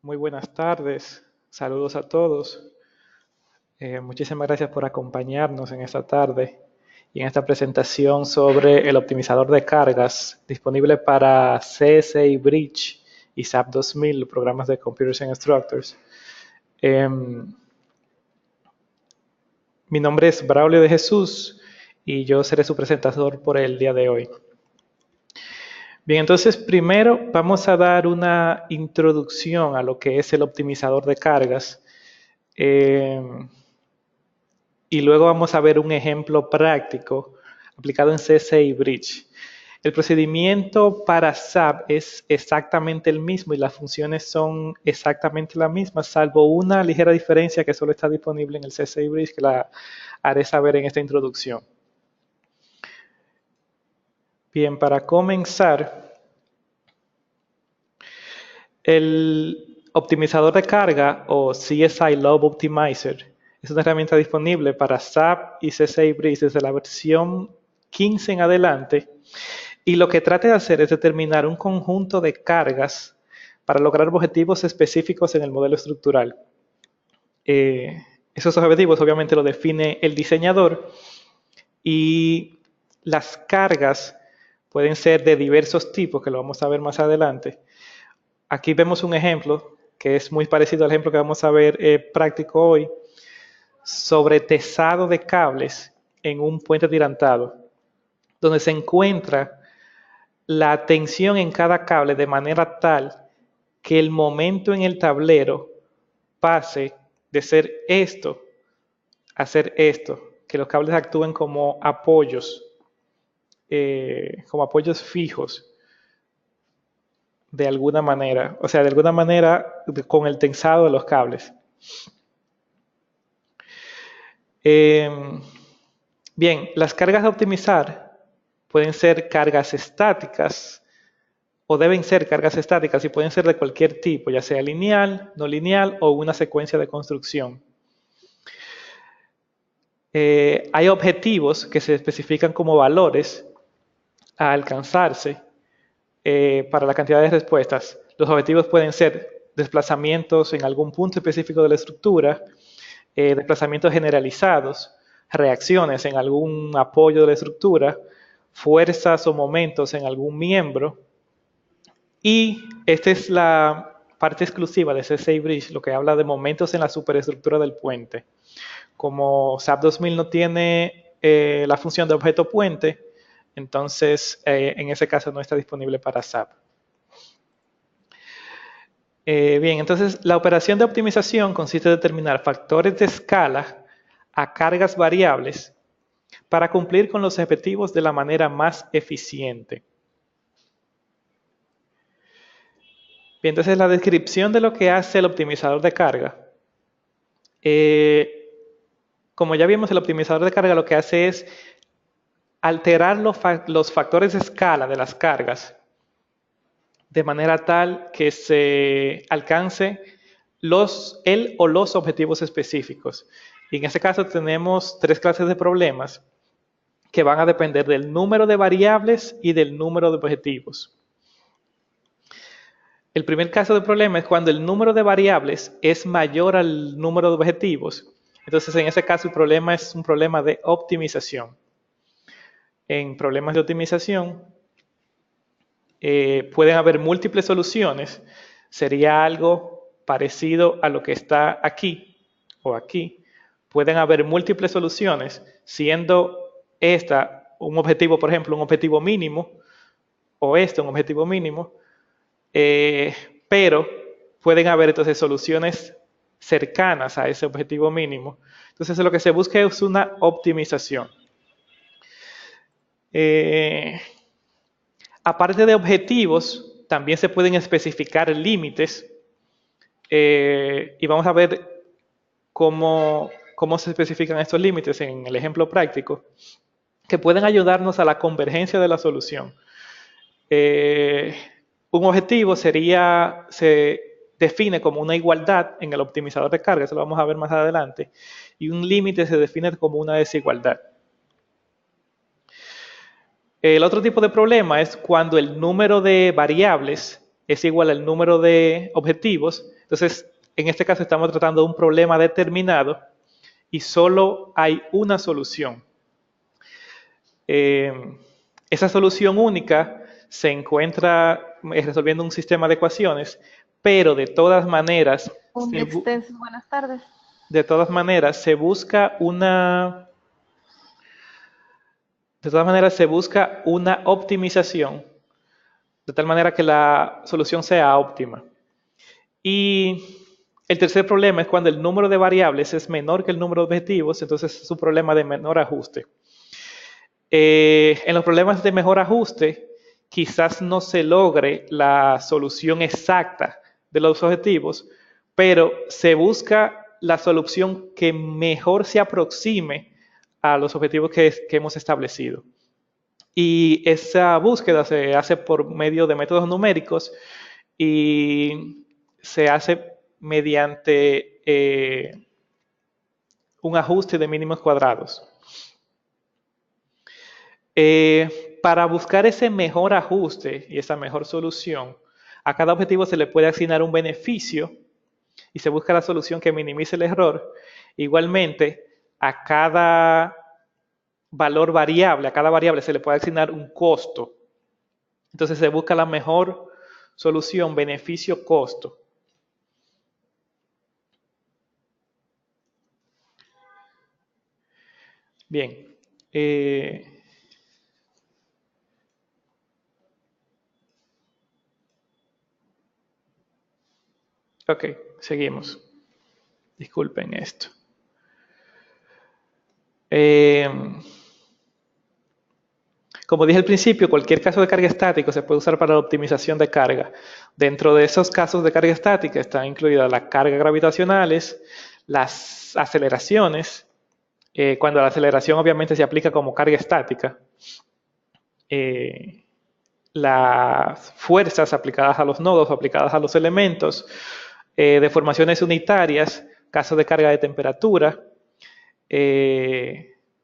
Muy buenas tardes, saludos a todos. Muchísimas gracias por acompañarnos en esta tarde y en esta presentación sobre el optimizador de cargas disponible para CSA Bridge y SAP 2000, programas de Computers and Structures. Mi nombre es Braulio de Jesús y yo seré su presentador por el día de hoy. Bien, entonces primero vamos a dar una introducción a lo que es el optimizador de cargas y luego vamos a ver un ejemplo práctico aplicado en CSA Bridge. El procedimiento para SAP es exactamente el mismo y las funciones son exactamente las mismas, salvo una ligera diferencia que solo está disponible en el CSA Bridge, que la haré saber en esta introducción. Bien, para comenzar, el optimizador de carga o CSI Load Optimizer es una herramienta disponible para SAP y CSA Bridge desde la versión 15 en adelante, y lo que trata de hacer es determinar un conjunto de cargas para lograr objetivos específicos en el modelo estructural. Esos objetivos obviamente los define el diseñador y las cargas pueden ser de diversos tipos, que lo vamos a ver más adelante. Aquí vemos un ejemplo que es muy parecido al ejemplo que vamos a ver práctico hoy, sobre tesado de cables en un puente atirantado, donde se encuentra la tensión en cada cable de manera tal que el momento en el tablero pase de ser esto a ser esto, que los cables actúen como apoyos fijos de alguna manera, o sea, de alguna manera con el tensado de los cables. Bien, las cargas a optimizar pueden ser cargas estáticas o deben ser cargas estáticas y pueden ser de cualquier tipo, ya sea lineal, no lineal o una secuencia de construcción. Hay objetivos que se especifican como valores a alcanzarse para la cantidad de respuestas. Los objetivos pueden ser desplazamientos en algún punto específico de la estructura, desplazamientos generalizados, reacciones en algún apoyo de la estructura, fuerzas o momentos en algún miembro. Y esta es la parte exclusiva de CSA Bridge, lo que habla de momentos en la superestructura del puente. Como SAP 2000 no tiene la función de objeto puente, entonces en ese caso no está disponible para SAP. Bien, entonces la operación de optimización consiste en determinar factores de escala a cargas variables para cumplir con los objetivos de la manera más eficiente. Bien, entonces la descripción de lo que hace el optimizador de carga. Como ya vimos, el optimizador de carga lo que hace es alterar los factores de escala de las cargas de manera tal que se alcance el o los objetivos específicos. Y en este caso tenemos tres clases de problemas que van a depender del número de variables y del número de objetivos. El primer caso de problema es cuando el número de variables es mayor al número de objetivos. Entonces, en ese caso, el problema es un problema de optimización. En problemas de optimización, pueden haber múltiples soluciones. Sería algo parecido a lo que está aquí o aquí. Pueden haber múltiples soluciones, siendo esta un objetivo, por ejemplo, un objetivo mínimo, o este un objetivo mínimo, pero pueden haber entonces soluciones cercanas a ese objetivo mínimo. Entonces lo que se busca es una optimización. Aparte de objetivos, también se pueden especificar límites y vamos a ver cómo se especifican estos límites en el ejemplo práctico, que pueden ayudarnos a la convergencia de la solución. Un objetivo se define como una igualdad en el optimizador de carga, eso lo vamos a ver más adelante, y un límite se define como una desigualdad. El otro tipo de problema es cuando el número de variables es igual al número de objetivos. Entonces, en este caso estamos tratando de un problema determinado y solo hay una solución. Esa solución única se encuentra resolviendo un sistema de ecuaciones, pero de todas maneras, Un extenso, buenas tardes. se busca una optimización, de tal manera que la solución sea óptima. Y el tercer problema es cuando el número de variables es menor que el número de objetivos, entonces es un problema de menor ajuste. En los problemas de mejor ajuste, quizás no se logre la solución exacta de los objetivos, pero se busca la solución que mejor se aproxime a los objetivos que hemos establecido. Y esa búsqueda se hace por medio de métodos numéricos y se hace mediante un ajuste de mínimos cuadrados. Para buscar ese mejor ajuste y esa mejor solución, a cada objetivo se le puede asignar un beneficio y se busca la solución que minimice el error. Igualmente, a cada valor variable, a cada variable se le puede asignar un costo. Entonces se busca la mejor solución, beneficio-costo. Bien. Ok, seguimos. Disculpen esto. Como dije al principio, cualquier caso de carga estática se puede usar para la optimización de carga. Dentro de esos casos de carga estática están incluidas las cargas gravitacionales, las aceleraciones, cuando la aceleración obviamente se aplica como carga estática, las fuerzas aplicadas a los nodos o aplicadas a los elementos, deformaciones unitarias, casos de carga de temperatura,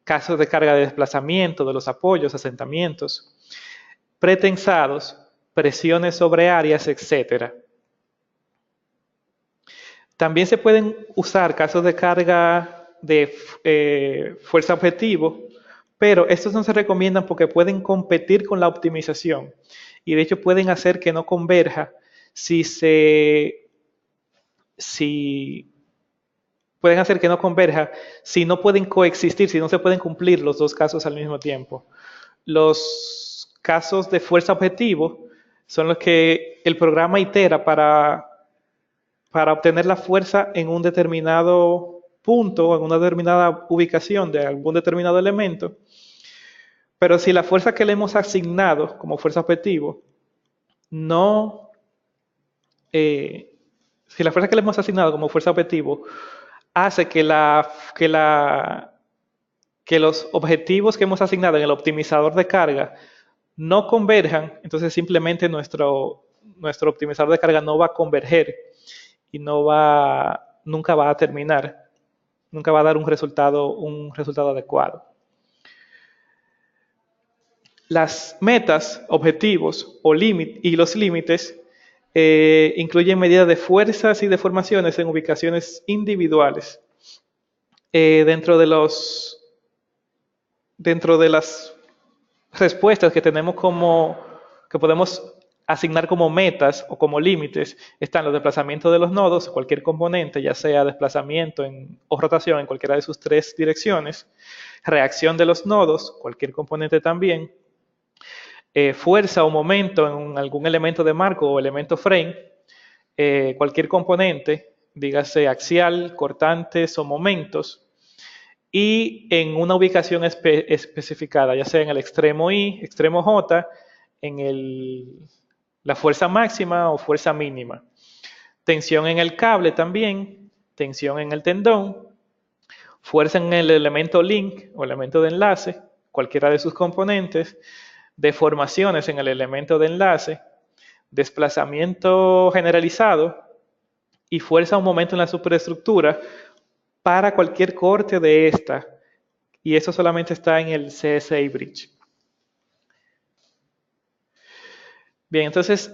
casos de carga de desplazamiento de los apoyos, asentamientos, pretensados, presiones sobre áreas, etc. También se pueden usar casos de carga de fuerza objetivo, pero estos no se recomiendan porque pueden competir con la optimización y de hecho pueden hacer que no converja pueden hacer que no converja si no pueden coexistir, si no se pueden cumplir los dos casos al mismo tiempo. Los casos de fuerza objetivo son los que el programa itera para obtener la fuerza en un determinado punto, en una determinada ubicación de algún determinado elemento. Pero si la fuerza que le hemos asignado como fuerza objetivo no... si la fuerza que le hemos asignado como fuerza objetivo hace que los objetivos que hemos asignado en el optimizador de carga no converjan, entonces simplemente nuestro optimizador de carga no va a converger y nunca va a terminar, nunca va a dar un resultado adecuado. Las metas, objetivos y los límites incluyen medidas de fuerzas y deformaciones en ubicaciones individuales. Dentro de las respuestas que tenemos que podemos asignar como metas o como límites, están los desplazamientos de los nodos, cualquier componente, ya sea desplazamiento o rotación en cualquiera de sus tres direcciones, reacción de los nodos, cualquier componente también, fuerza o momento en algún elemento de marco o elemento frame, cualquier componente, dígase axial, cortantes o momentos, y en una ubicación especificada, ya sea en el extremo I, extremo J, en la fuerza máxima o fuerza mínima. Tensión en el cable también, tensión en el tendón, fuerza en el elemento link o elemento de enlace, cualquiera de sus componentes, deformaciones en el elemento de enlace, desplazamiento generalizado y fuerza o momento en la superestructura para cualquier corte de esta. Y eso solamente está en el CSI Bridge. Bien, entonces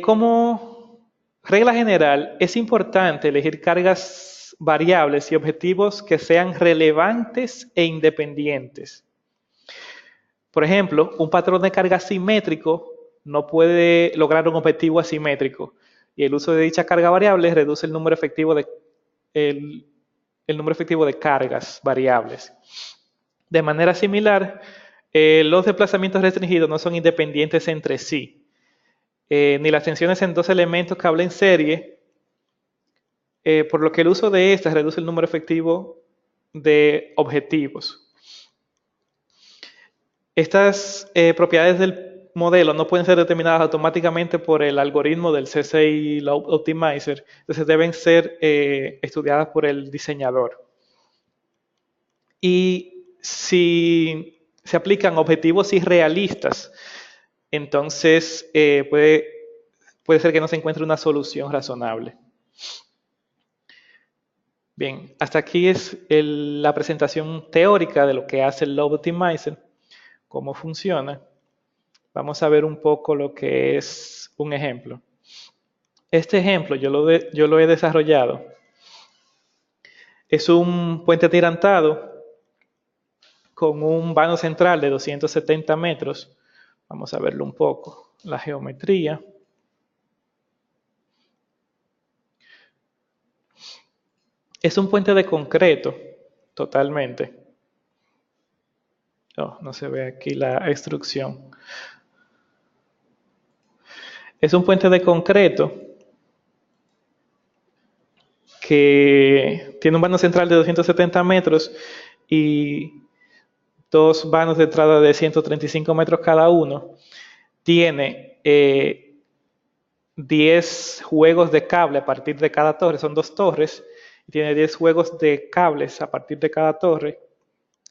Como regla general, es importante elegir cargas variables y objetivos que sean relevantes e independientes. Por ejemplo, un patrón de carga simétrico no puede lograr un objetivo asimétrico, y el uso de dicha carga variable reduce el número efectivo de cargas variables. De manera similar, los desplazamientos restringidos no son independientes entre sí, ni las tensiones en dos elementos que hablen en serie, por lo que el uso de estas reduce el número efectivo de objetivos. Estas propiedades del modelo no pueden ser determinadas automáticamente por el algoritmo del CCI Load Optimizer, entonces deben ser estudiadas por el diseñador. Y si se aplican objetivos irrealistas, entonces puede ser que no se encuentre una solución razonable. Bien, hasta aquí es la presentación teórica de lo que hace el Load Optimizer, cómo funciona. Vamos a ver un poco lo que es un ejemplo. Este ejemplo yo lo he desarrollado. Es un puente atirantado con un vano central de 270 metros. Vamos a verlo un poco. La geometría. Es un puente de concreto, totalmente. Oh, no se ve aquí la instrucción. Es un puente de concreto que tiene un vano central de 270 metros y dos vanos de entrada de 135 metros cada uno. Tiene 10 juegos de cable a partir de cada torre, son 2 torres, y tiene 10 juegos de cables a partir de cada torre,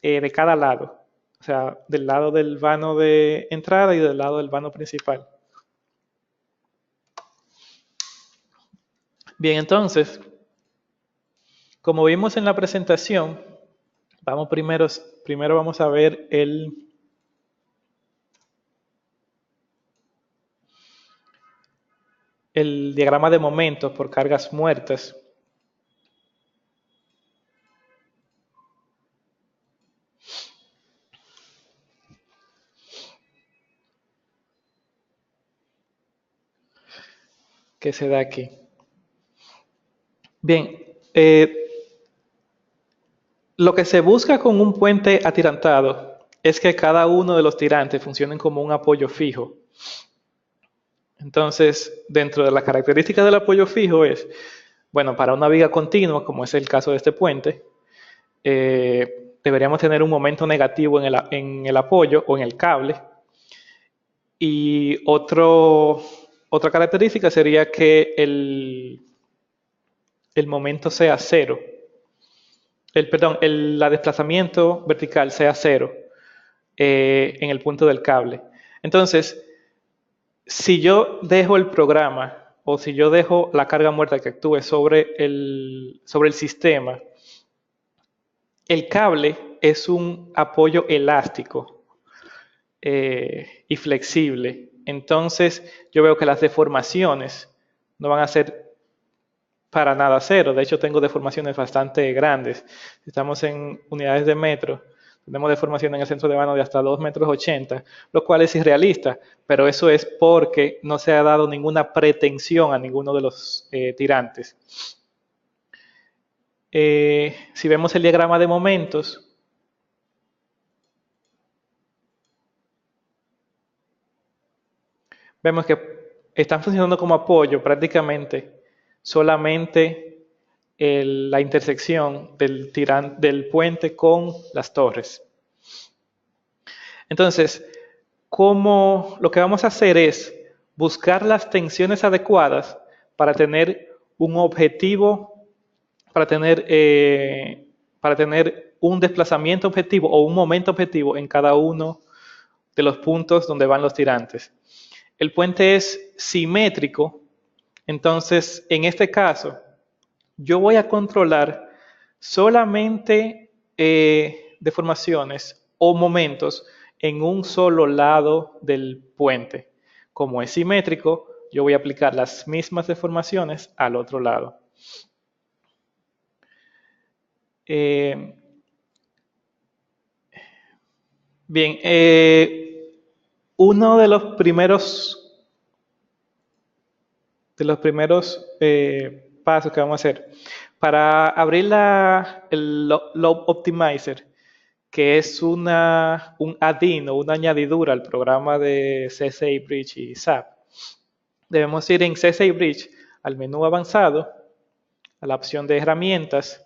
de cada lado, o sea, del lado del vano de entrada y del lado del vano principal. Bien, entonces, como vimos en la presentación, primero vamos a ver el diagrama de momentos por cargas muertas. Que se da aquí. Bien, lo que se busca con un puente atirantado es que cada uno de los tirantes funcionen como un apoyo fijo. Entonces, dentro de las características del apoyo fijo es, bueno, para una viga continua, como es el caso de este puente, deberíamos tener un momento negativo en el apoyo o en el cable. Y otra característica sería que el momento sea cero. El desplazamiento vertical sea cero en el punto del cable. Entonces, si yo dejo el programa o si yo dejo la carga muerta que actúe sobre el sistema, el cable es un apoyo elástico y flexible. Entonces, yo veo que las deformaciones no van a ser para nada cero. De hecho, tengo deformaciones bastante grandes. Si estamos en unidades de metro, tenemos deformación en el centro de vano de hasta 2,80 metros, lo cual es irrealista, pero eso es porque no se ha dado ninguna pretensión a ninguno de los tirantes. Si vemos el diagrama de momentos, vemos que están funcionando como apoyo prácticamente solamente la intersección del puente con las torres. Entonces, lo que vamos a hacer es buscar las tensiones adecuadas para tener un objetivo, para tener un desplazamiento objetivo o un momento objetivo en cada uno de los puntos donde van los tirantes. El puente es simétrico, entonces en este caso yo voy a controlar solamente deformaciones o momentos en un solo lado del puente. Como es simétrico, yo voy a aplicar las mismas deformaciones al otro lado. Bien, uno de los primeros pasos que vamos a hacer para abrir el Load Optimizer, que es un add-in o una añadidura al programa de CSI Bridge y SAP. Debemos ir en CSI Bridge al menú avanzado, a la opción de herramientas,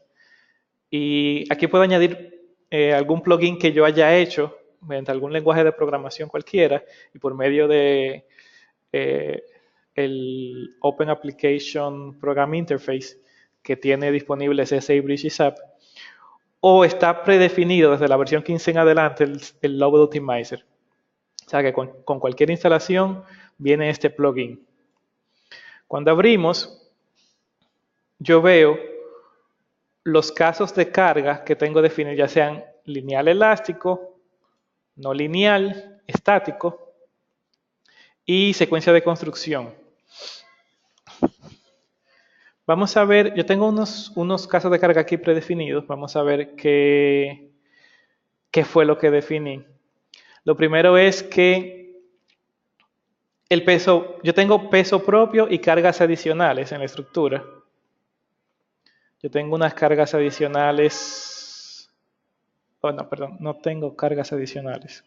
y aquí puedo añadir algún plugin que yo haya hecho mediante algún lenguaje de programación cualquiera y por medio de el Open Application Program Interface que tiene disponible CSI Bridge y SAP, o está predefinido desde la versión 15 en adelante el Load Optimizer. O sea que con cualquier instalación viene este plugin. Cuando abrimos, yo veo los casos de carga que tengo definidos, ya sean lineal elástico, no lineal, estático y secuencia de construcción. Vamos a ver, yo tengo unos casos de carga aquí predefinidos. Vamos a ver qué fue lo que definí. Lo primero es que el peso, yo tengo peso propio y cargas adicionales en la estructura. Yo tengo unas cargas adicionales. Oh, no, perdón, no tengo cargas adicionales.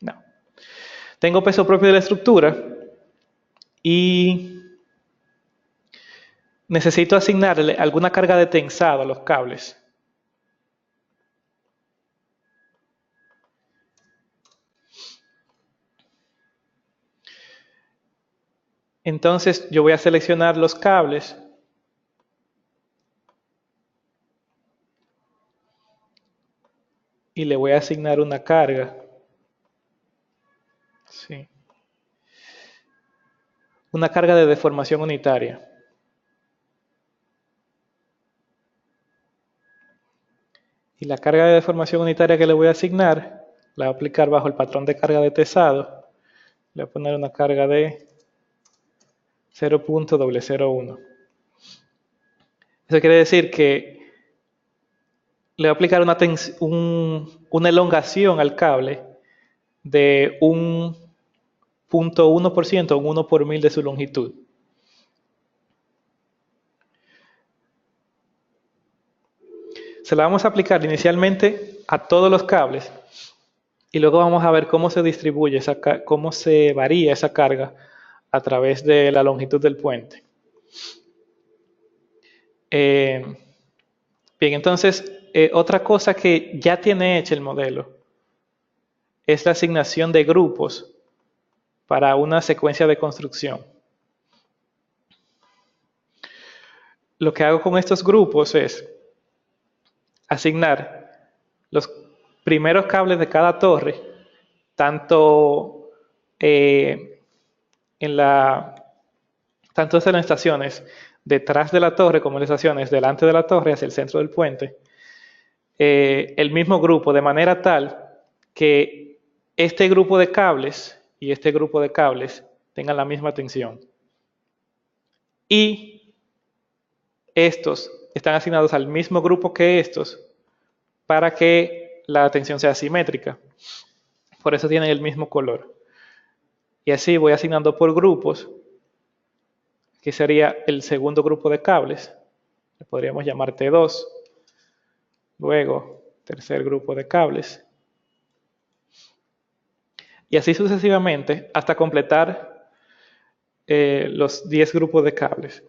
No. Tengo peso propio de la estructura y necesito asignarle alguna carga de tensado a los cables. Entonces yo voy a seleccionar los cables y le voy a asignar una carga. Sí. Una carga de deformación unitaria. Y la carga de deformación unitaria que le voy a asignar, la voy a aplicar bajo el patrón de carga de tesado. Le voy a poner una carga de 0.001. Eso quiere decir que le voy a aplicar una elongación al cable de un 0.1%, un 1 por 1000 de su longitud. Se la vamos a aplicar inicialmente a todos los cables y luego vamos a ver cómo se distribuye, cómo se varía esa carga a través de la longitud del puente. Bien, entonces, otra cosa que ya tiene hecho el modelo es la asignación de grupos para una secuencia de construcción. Lo que hago con estos grupos es asignar los primeros cables de cada torre, tanto en las estaciones detrás de la torre como en las estaciones delante de la torre hacia el centro del puente, el mismo grupo, de manera tal que este grupo de cables y este grupo de cables tengan la misma tensión. Y estos están asignados al mismo grupo que estos para que la tensión sea simétrica. Por eso tienen el mismo color. Y así voy asignando por grupos, que sería el segundo grupo de cables. Le podríamos llamar T2. Luego, tercer grupo de cables. Y así sucesivamente hasta completar los 10 grupos de cables.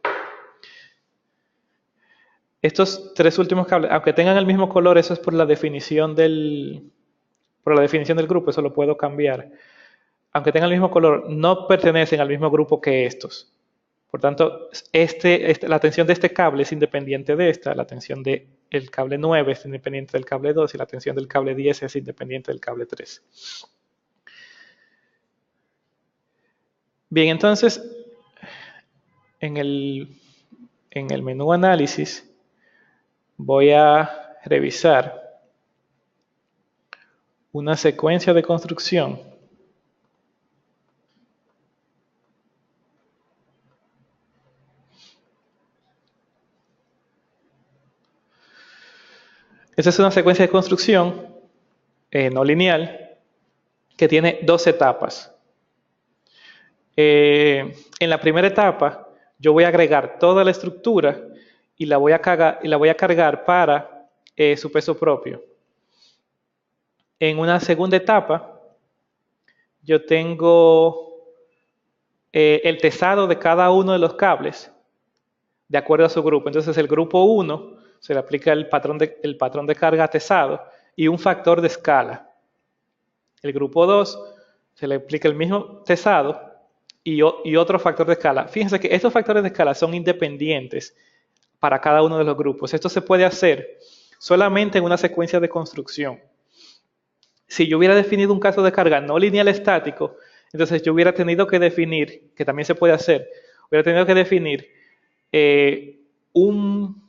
Estos tres últimos cables, aunque tengan el mismo color, eso es por la definición del grupo, eso lo puedo cambiar. Aunque tengan el mismo color, no pertenecen al mismo grupo que estos. Por tanto, la tensión de este cable es independiente de esta, la tensión del cable 9 es independiente del cable 2 y la tensión del cable 10 es independiente del cable 3. Bien, entonces, en el menú análisis voy a revisar una secuencia de construcción Esta es una secuencia de construcción no lineal que tiene dos etapas. En la primera etapa, yo voy a agregar toda la estructura y la voy a cargar para su peso propio. En una segunda etapa, yo tengo el tesado de cada uno de los cables de acuerdo a su grupo. Entonces, el grupo 1 se le aplica el patrón de carga tesado y un factor de escala. El grupo 2 se le aplica el mismo tesado y otro factor de escala. Fíjense que estos factores de escala son independientes para cada uno de los grupos. Esto se puede hacer solamente en una secuencia de construcción. Si yo hubiera definido un caso de carga no lineal estático, entonces yo hubiera tenido que definir, que también se puede hacer, hubiera tenido que definir un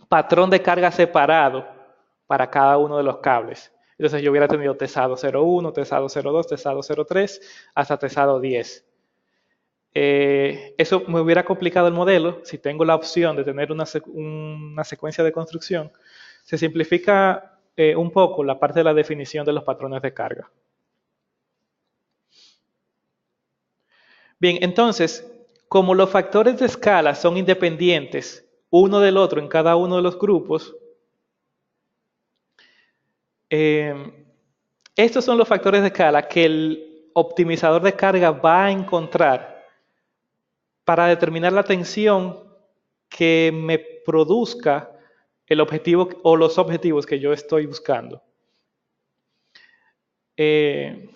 patrón de carga separado para cada uno de los cables. Entonces yo hubiera tenido tesado 0.1, tesado 0.2, tesado 0.3, hasta tesado 10. Eso me hubiera complicado el modelo. Si tengo la opción de tener una secuencia de construcción, se simplifica un poco la parte de la definición de los patrones de carga. Bien, entonces, como los factores de escala son independientes uno del otro en cada uno de los grupos, estos son los factores de escala que el optimizador de carga va a encontrar para determinar la tensión que me produzca el objetivo o los objetivos que yo estoy buscando. Bien,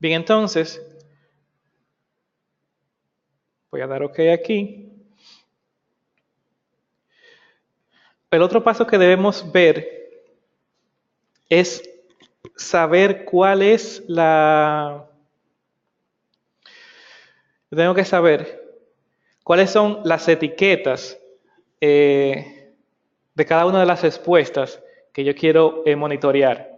entonces, voy a dar OK aquí. El otro paso que debemos ver es saber cuál es Tengo que saber cuáles son las etiquetas de cada una de las respuestas que yo quiero monitorear.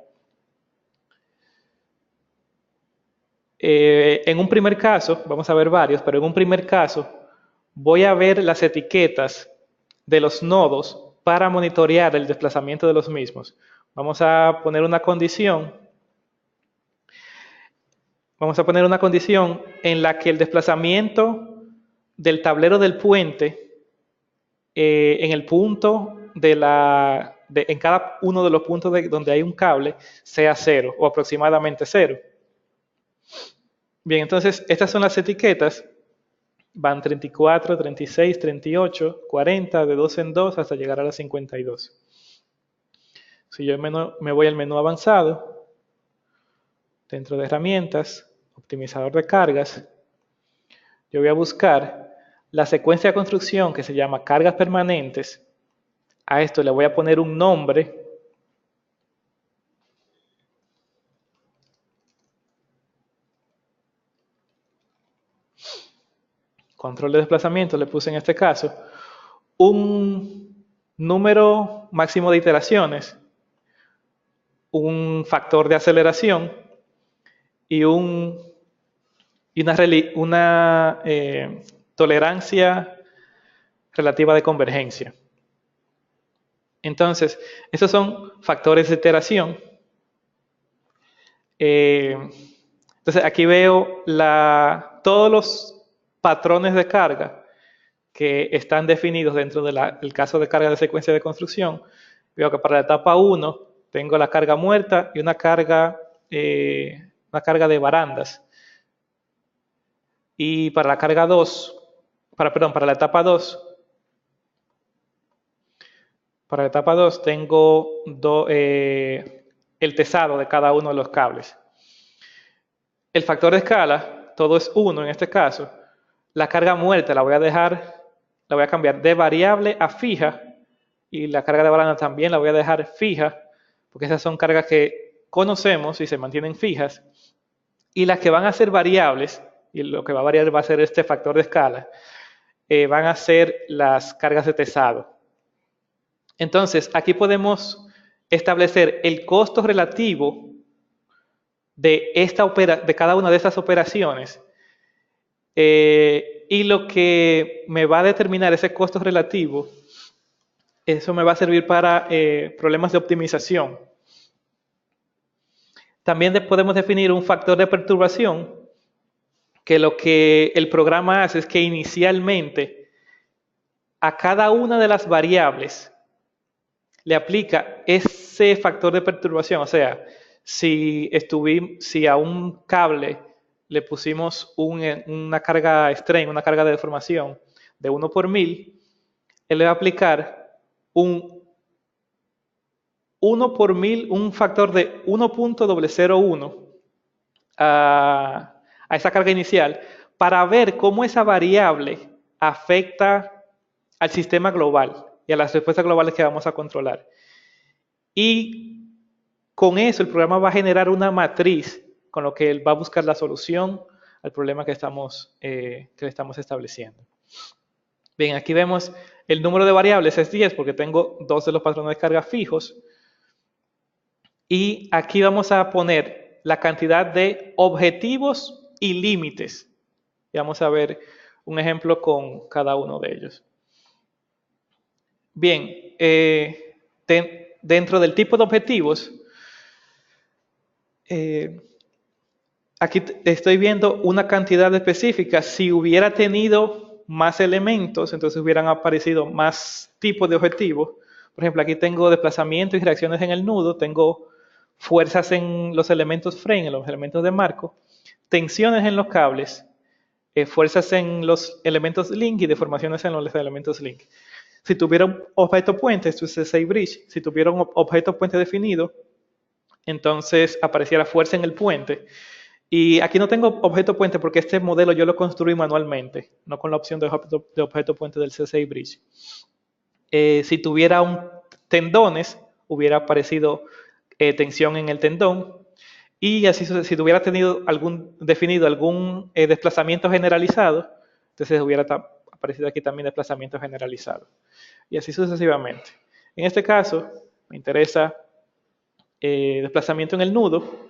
En un primer caso, vamos a ver varios, pero en un primer caso voy a ver las etiquetas de los nodos para monitorear el desplazamiento de los mismos. Vamos a poner una condición. Vamos a poner una condición en la que el desplazamiento del tablero del puente en el punto en cada uno de los puntos donde hay un cable sea 0 o aproximadamente 0. Bien, entonces estas son las etiquetas. Van 34, 36, 38, 40, de 2 en 2 hasta llegar a las 52. Si yo me voy al menú avanzado, dentro de herramientas, optimizador de cargas, yo voy a buscar la secuencia de construcción que se llama cargas permanentes. A esto le voy a poner un nombre. Control de desplazamiento le puse en este caso un número máximo de iteraciones, un factor de aceleración y una tolerancia relativa de convergencia. Entonces, estos son factores de iteración. Entonces, aquí veo todos los patrones de carga que están definidos dentro del caso de carga de secuencia de construcción. Veo que para la etapa 1 tengo la carga muerta y una carga de barandas. Y para la carga 2, para la etapa 2, tengo el tesado de cada uno de los cables. El factor de escala, todo es 1 en este caso. La carga muerta la voy a cambiar de variable a fija, y la carga de baranda también la voy a dejar fija, porque esas son cargas que conocemos y se mantienen fijas. Y las que van a ser variables, y lo que va a variar va a ser este factor de escala, van a ser las cargas de tesado. Entonces, aquí podemos establecer el costo relativo de cada una de estas operaciones Y lo que me va a determinar ese costo relativo, eso me va a servir para problemas de optimización. También podemos definir un factor de perturbación, que lo que el programa hace es que inicialmente a cada una de las variables le aplica ese factor de perturbación. O sea, si a un cable le pusimos una carga strain, una carga de deformación de 1 por 1000, él le va a aplicar un 1 por 1000, un factor de 1.001 a esa carga inicial para ver cómo esa variable afecta al sistema global y a las respuestas globales que vamos a controlar. Y con eso el programa va a generar una matriz con lo que él va a buscar la solución al problema que le estamos estableciendo. Bien, aquí vemos el número de variables es 10 porque tengo 2 de los patrones de carga fijos. Y aquí vamos a poner la cantidad de objetivos y límites. Y vamos a ver un ejemplo con cada uno de ellos. Bien, dentro del tipo de objetivos, aquí estoy viendo una cantidad específica. Si hubiera tenido más elementos, entonces hubieran aparecido más tipos de objetivos. Por ejemplo, aquí tengo desplazamiento y reacciones en el nudo, tengo fuerzas en los elementos frame, en los elementos de marco, tensiones en los cables, fuerzas en los elementos link y deformaciones en los elementos link. Si tuviera un objeto puente, esto es CSI Bridge. Si tuviera un objeto puente definido, entonces apareciera fuerza en el puente. Y aquí no tengo objeto puente porque este modelo yo lo construí manualmente, no con la opción de objeto puente del CSI Bridge. Si tuviera tendones, hubiera aparecido tensión en el tendón. Y así, si tuviera definido algún desplazamiento generalizado, entonces hubiera aparecido aquí también desplazamiento generalizado. Y así sucesivamente. En este caso, me interesa desplazamiento en el nudo.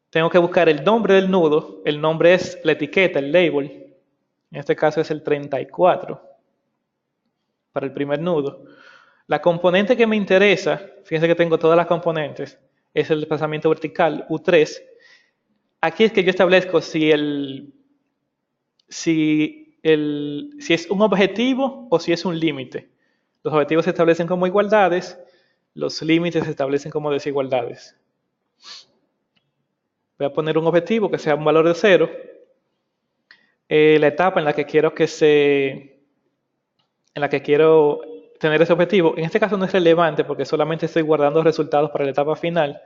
Tengo que buscar el nombre del nudo. El nombre es la etiqueta, el label. En este caso es el 34 para el primer nudo. La componente que me interesa, fíjense que tengo todas las componentes, es el desplazamiento vertical, U3. Aquí es que yo establezco si es un objetivo o si es un límite. Los objetivos se establecen como igualdades, los límites se establecen como desigualdades. Voy a poner un objetivo que sea un valor de 0. La etapa en la que quiero tener ese objetivo, en este caso no es relevante porque solamente estoy guardando resultados para la etapa final.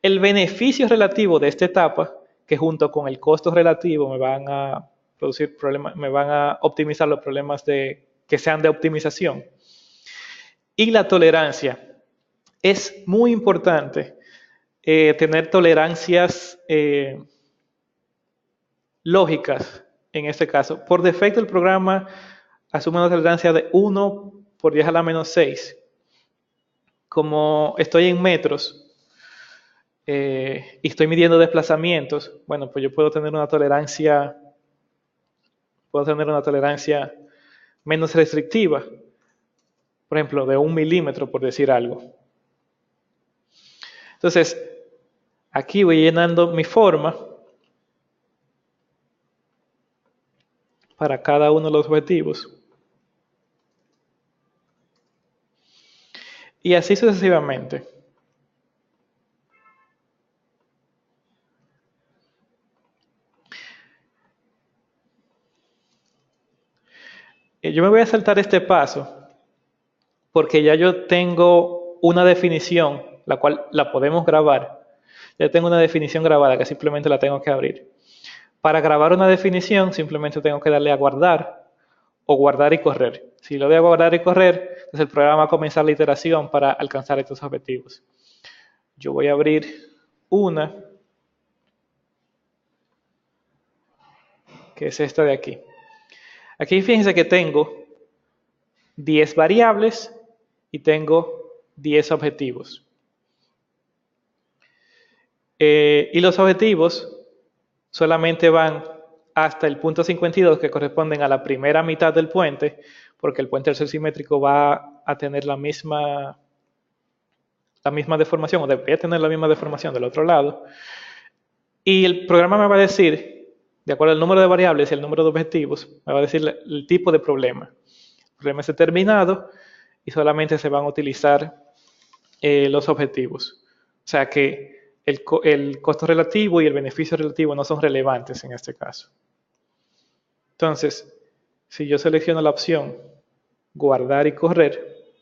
El beneficio relativo de esta etapa, que junto con el costo relativo me van a producir problemas, me van a optimizar los problemas que sean de optimización. Y la tolerancia. Es muy importante tener tolerancias lógicas en este caso. Por defecto el programa asume una tolerancia de 1 por 10 a la menos 6. Como estoy en metros y estoy midiendo desplazamientos, bueno, pues yo puedo tener una tolerancia menos restrictiva. Por ejemplo, de 1 milímetro, por decir algo. Entonces, aquí voy llenando mi forma para cada uno de los objetivos. Y así sucesivamente. Yo me voy a saltar este paso porque ya yo tengo una definición, la cual la podemos grabar. Ya tengo una definición grabada que simplemente la tengo que abrir. Para grabar una definición simplemente tengo que darle a guardar o guardar y correr. Si lo doy a guardar y correr, entonces el programa va a comenzar la iteración para alcanzar estos objetivos. Yo voy a abrir una, que es esta de aquí. Aquí fíjense que tengo 10 variables y tengo 10 objetivos. Y los objetivos solamente van hasta el punto 52, que corresponden a la primera mitad del puente, porque el puente al ser simétrico va a tener la misma deformación, o debería tener la misma deformación del otro lado. Y el programa me va a decir, de acuerdo al número de variables y el número de objetivos, me va a decir el tipo de problema. El problema es determinado y solamente se van a utilizar los objetivos. O sea que el costo relativo y el beneficio relativo no son relevantes en este caso. Entonces, si yo selecciono la opción guardar y correr,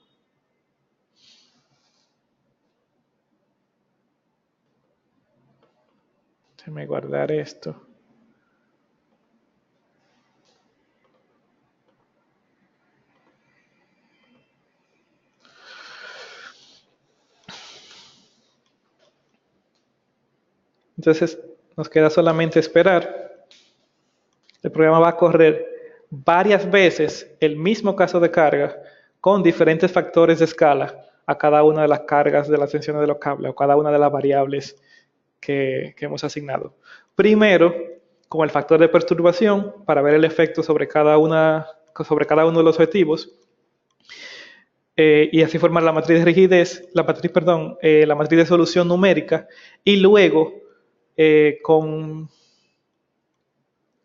déjame guardar esto. Entonces, nos queda solamente esperar. El programa va a correr varias veces el mismo caso de carga con diferentes factores de escala a cada una de las cargas de las tensiones de los cables o cada una de las variables que hemos asignado. Primero, con el factor de perturbación para ver el efecto sobre cada uno de los objetivos y así formar la matriz de rigidez, la matriz de solución numérica, y luego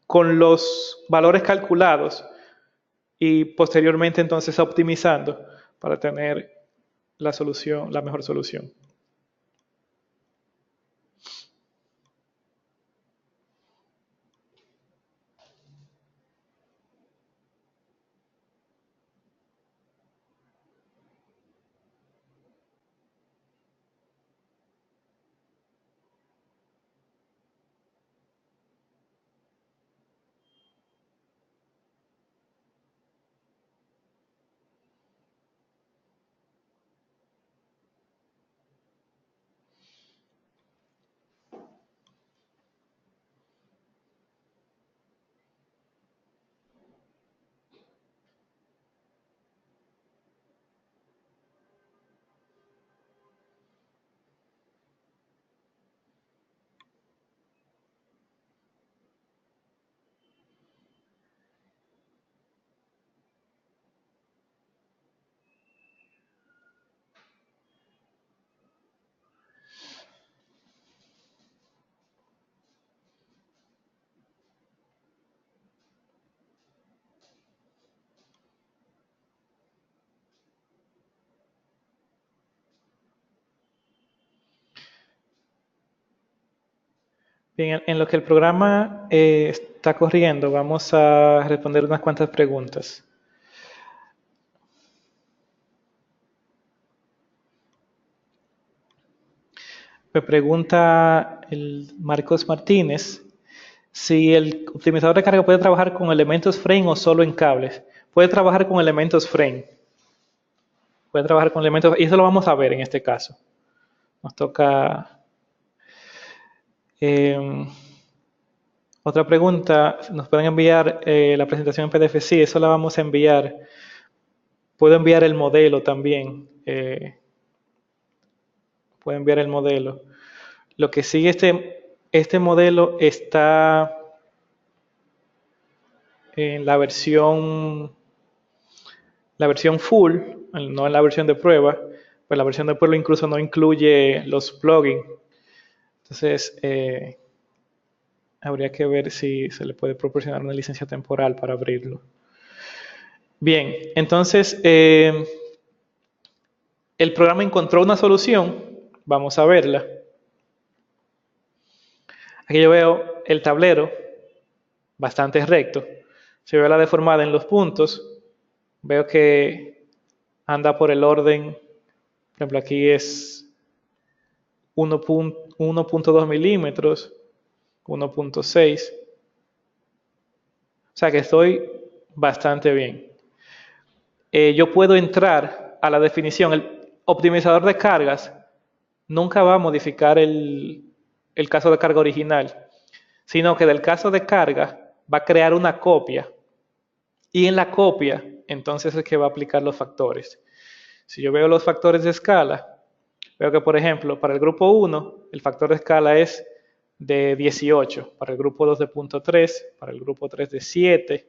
con los valores calculados y posteriormente entonces optimizando para tener la mejor solución. Bien, en lo que el programa está corriendo, vamos a responder unas cuantas preguntas. Me pregunta el Marcos Martínez si el optimizador de carga puede trabajar con elementos frame o solo en cables. Puede trabajar con elementos frame. Puede trabajar con elementos, y eso lo vamos a ver en este caso. Nos toca... otra pregunta, nos pueden enviar la presentación en PDF. Sí, eso la vamos a enviar. Puedo enviar el modelo también. Puedo enviar el modelo. Lo que sigue este modelo está en la versión full, no en la versión de prueba. Pues la versión de prueba incluso no incluye los plugins. Entonces, habría que ver si se le puede proporcionar una licencia temporal para abrirlo. Bien, entonces el programa encontró una solución. Vamos a verla. Aquí yo veo el tablero bastante recto. Si veo la deformada en los puntos, veo que anda por el orden. Por ejemplo, aquí es 1.2 milímetros, 1.6. O sea que estoy bastante bien. Yo puedo entrar a la definición. El optimizador de cargas nunca va a modificar el caso de carga original, sino que del caso de carga va a crear una copia. Y en la copia, entonces es que va a aplicar los factores. Si yo veo los factores de escala, veo que, por ejemplo, para el grupo 1, el factor de escala es de 18, para el grupo 2 de 0.3, para el grupo 3 de 7,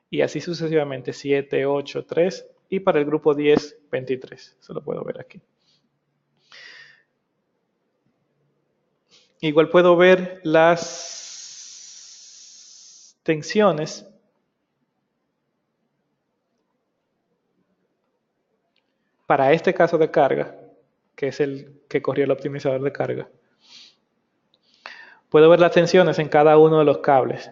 y así sucesivamente 7, 8, 3, y para el grupo 10, 23. Eso lo puedo ver aquí. Igual puedo ver las tensiones para este caso de carga, que es el que corrió el optimizador de carga. Puedo ver las tensiones en cada uno de los cables.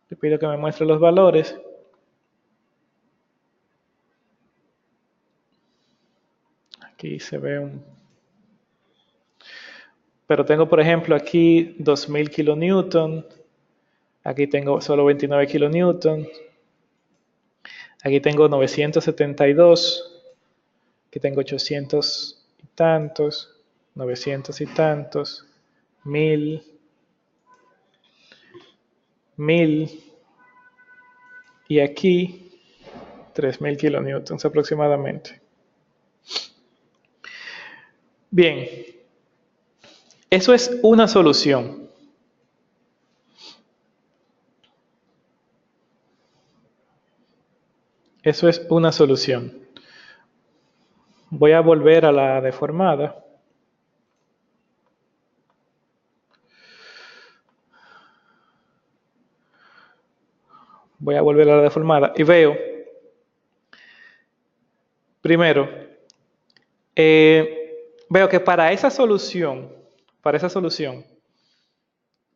Le pido que me muestre los valores. Aquí se ve un... Pero tengo, por ejemplo, aquí 2000 kilonewton. Aquí tengo solo 29 kilonewton. Aquí tengo 972. Aquí tengo 800 y tantos. 900 y tantos. 1000. 1000. Y aquí 3000 kilonewtons aproximadamente. Bien. Eso es una solución. Eso es una solución. Voy a volver a la deformada. Voy a volver a la deformada y veo, primero, veo que para esa solución,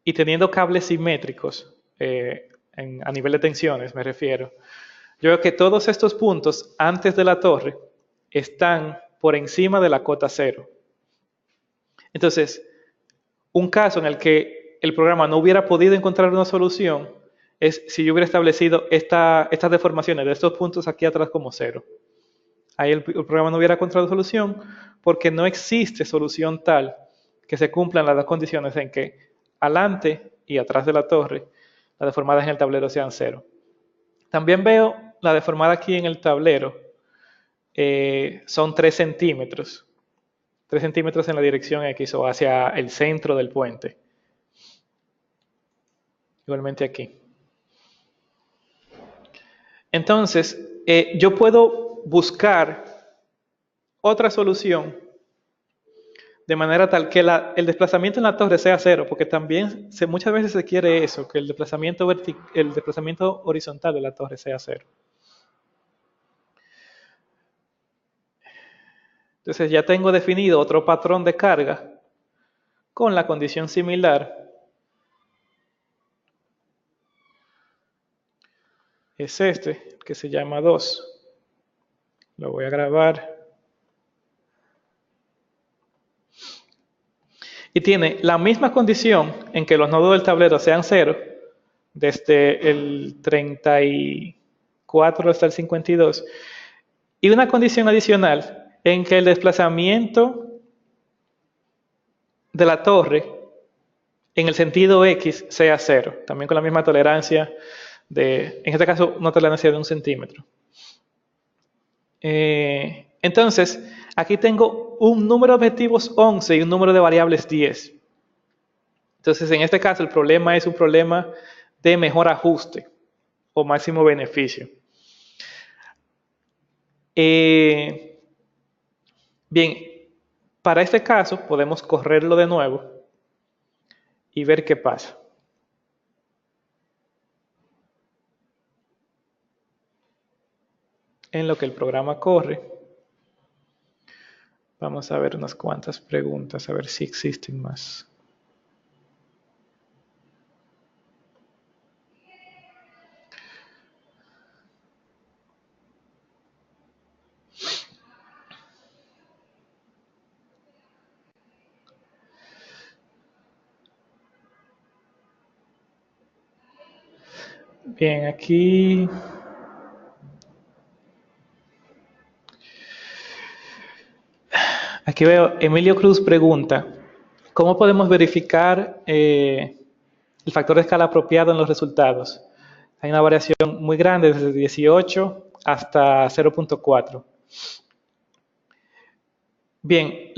y teniendo cables simétricos, a nivel de tensiones me refiero, yo veo que todos estos puntos antes de la torre están por encima de la cota cero. Entonces, un caso en el que el programa no hubiera podido encontrar una solución es si yo hubiera establecido estas deformaciones de estos puntos aquí atrás como cero. Ahí el programa no hubiera encontrado solución porque no existe solución tal que se cumplan las dos condiciones en que adelante y atrás de la torre las deformadas en el tablero sean cero. También veo la deformada aquí en el tablero, son 3 centímetros. 3 centímetros en la dirección X o hacia el centro del puente. Igualmente aquí. Entonces, yo puedo buscar otra solución de manera tal que el desplazamiento en la torre sea cero, porque también muchas veces se quiere eso, que el desplazamiento horizontal de la torre sea cero. Entonces ya tengo definido otro patrón de carga con la condición similar. Es este, que se llama 2. Lo voy a grabar. Y tiene la misma condición en que los nodos del tablero sean cero, desde el 34 hasta el 52, y una condición adicional en que el desplazamiento de la torre en el sentido X sea cero, también con la misma tolerancia en este caso, una tolerancia de 1 centímetro. Entonces, aquí tengo un número de objetivos 11 y un número de variables 10. Entonces, en este caso, el problema es un problema de mejor ajuste o máximo beneficio. Bien, para este caso, podemos correrlo de nuevo y ver qué pasa. En lo que el programa corre, vamos a ver unas cuantas preguntas, a ver si existen más. Bien, aquí veo, Emilio Cruz pregunta, ¿cómo podemos verificar el factor de escala apropiado en los resultados? Hay una variación muy grande desde 18 hasta 0.4. Bien,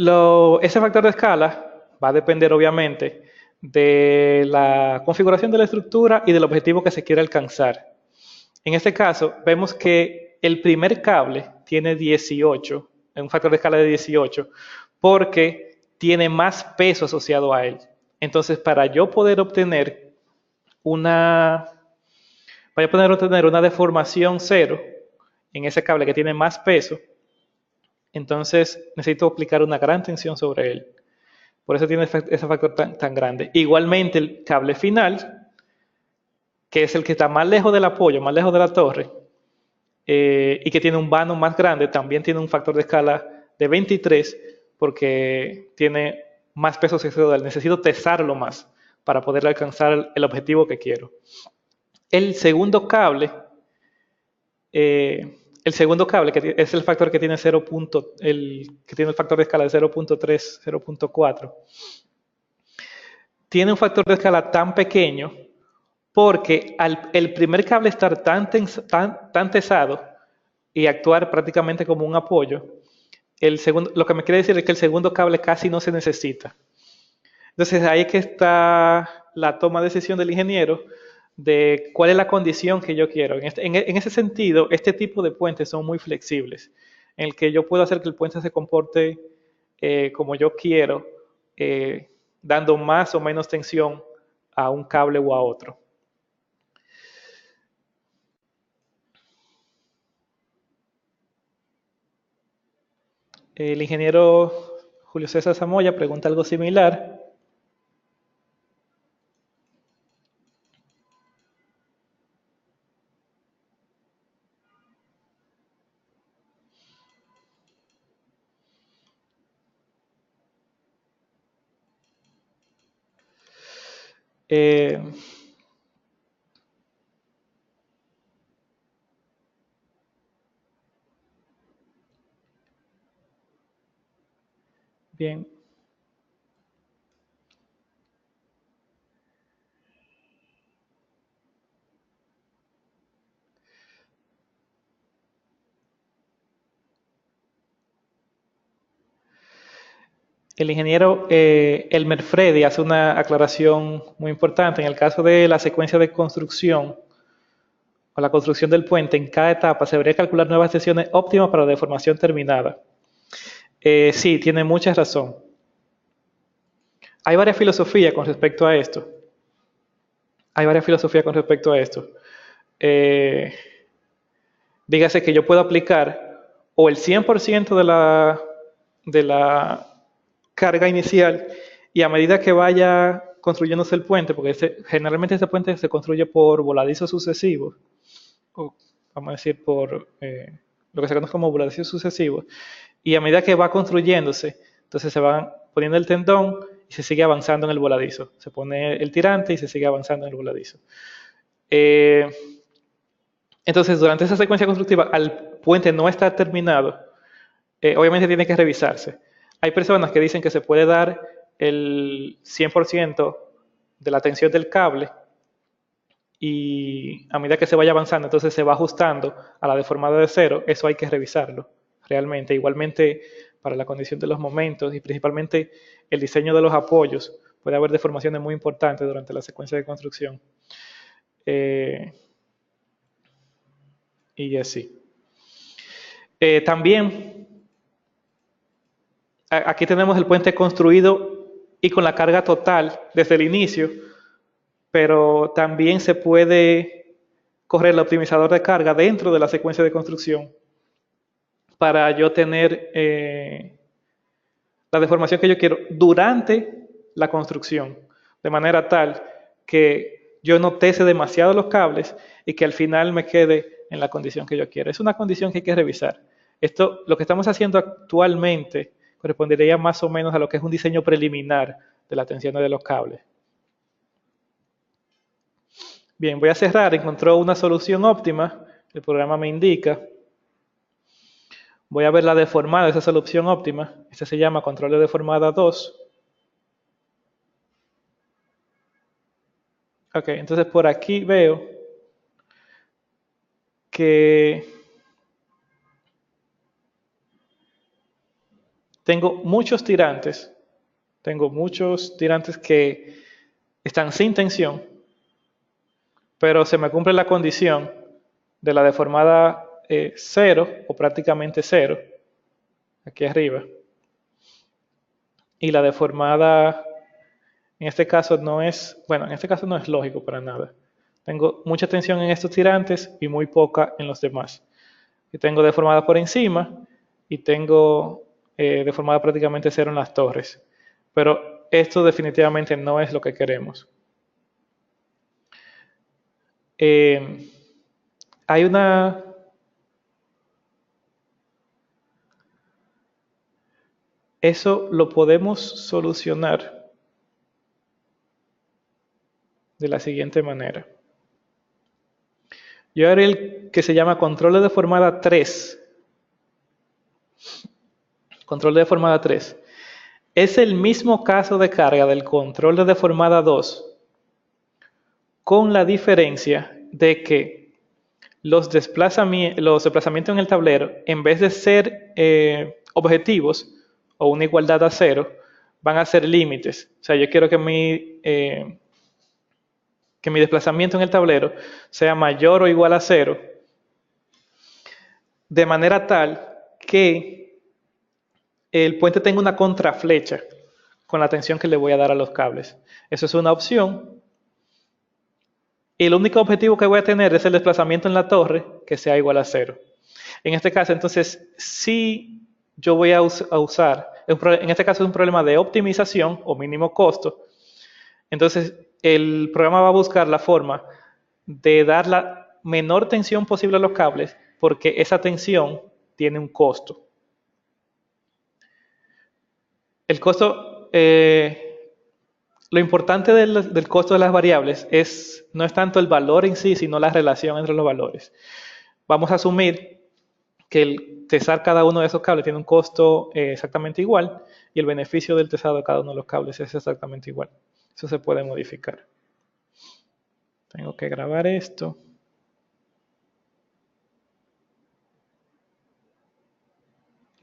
ese factor de escala va a depender obviamente de la configuración de la estructura y del objetivo que se quiere alcanzar. En este caso, vemos que el primer cable tiene 18, un factor de escala de 18, porque tiene más peso asociado a él. Entonces, para yo poder obtener una deformación cero en ese cable que tiene más peso, entonces necesito aplicar una gran tensión sobre él. Por eso tiene ese factor tan grande. Igualmente, el cable final, que es el que está más lejos del apoyo, más lejos de la torre, y que tiene un vano más grande, también tiene un factor de escala de 23 porque tiene más peso sexual. Necesito tesarlo más para poder alcanzar el objetivo que quiero. El segundo cable, que es el factor que tiene que tiene el factor de escala de 0.3, 0.4, tiene un factor de escala tan pequeño porque el primer cable estar tan tesado y actuar prácticamente como un apoyo, lo que me quiere decir es que el segundo cable casi no se necesita. Entonces ahí es que está la toma de decisión del ingeniero de cuál es la condición que yo quiero. En ese sentido, este tipo de puentes son muy flexibles, en el que yo puedo hacer que el puente se comporte como yo quiero, dando más o menos tensión a un cable o a otro. El ingeniero Julio César Zamoya pregunta algo similar. Eh, bien. El ingeniero Elmer Freddy hace una aclaración muy importante. En el caso de la secuencia de construcción o la construcción del puente, en cada etapa se debería calcular nuevas sesiones óptimas para la deformación terminada. Sí, tiene mucha razón. Hay varias filosofías con respecto a esto. Dígase que yo puedo aplicar o el 100% de la carga inicial y a medida que vaya construyéndose el puente, porque generalmente este puente se construye por voladizos sucesivos, o vamos a decir por lo que se conoce como voladizos sucesivos, y a medida que va construyéndose, entonces se va poniendo el tendón y se sigue avanzando en el voladizo. Se pone el tirante y se sigue avanzando en el voladizo. Entonces, durante esa secuencia constructiva, al puente no está terminado, obviamente tiene que revisarse. Hay personas que dicen que se puede dar el 100% de la tensión del cable y a medida que se vaya avanzando, entonces se va ajustando a la deformada de cero. Eso hay que revisarlo realmente. Igualmente, para la condición de los momentos y principalmente el diseño de los apoyos, puede haber deformaciones muy importantes durante la secuencia de construcción. Y así. También, aquí tenemos el puente construido y con la carga total desde el inicio, pero también se puede correr el optimizador de carga dentro de la secuencia de construcción para yo tener la deformación que yo quiero durante la construcción, de manera tal que yo no tese demasiado los cables y que al final me quede en la condición que yo quiero. Es una condición que hay que revisar. Lo que estamos haciendo actualmente correspondería más o menos a lo que es un diseño preliminar de la tensión de los cables. Bien, voy a cerrar. Encontró una solución óptima. El programa me indica. Voy a ver la deformada de esa solución óptima. Esta se llama control de deformada 2. Ok, entonces por aquí veo que tengo muchos tirantes que están sin tensión, pero se me cumple la condición de la deformada 0 o prácticamente 0, aquí arriba, y la deformada, en este caso no es lógico para nada. Tengo mucha tensión en estos tirantes y muy poca en los demás. Y tengo deformada por encima y tengo deformada prácticamente 0 en las torres. Pero esto definitivamente no es lo que queremos. Hay una... Eso lo podemos solucionar de la siguiente manera. Yo haré el que se llama control de deformada 3. Control de deformada 3. Es el mismo caso de carga del control de deformada 2, con la diferencia de que los desplazamientos en el tablero, en vez de ser objetivos o una igualdad a 0, van a ser límites. O sea, yo quiero que mi desplazamiento en el tablero sea mayor o igual a 0, de manera tal que el puente tenga una contraflecha con la tensión que le voy a dar a los cables. Eso es una opción. Y el único objetivo que voy a tener es el desplazamiento en la torre que sea igual a 0. En este caso, entonces, si yo voy a usar, en este caso es un problema de optimización o mínimo costo, entonces el programa va a buscar la forma de dar la menor tensión posible a los cables porque esa tensión tiene un costo. El costo, lo importante del costo de las variables no es tanto el valor en sí, sino la relación entre los valores. Vamos a asumir que el tesar cada uno de esos cables tiene un costo exactamente igual y el beneficio del tesado de cada uno de los cables es exactamente igual. Eso se puede modificar. Tengo que grabar esto.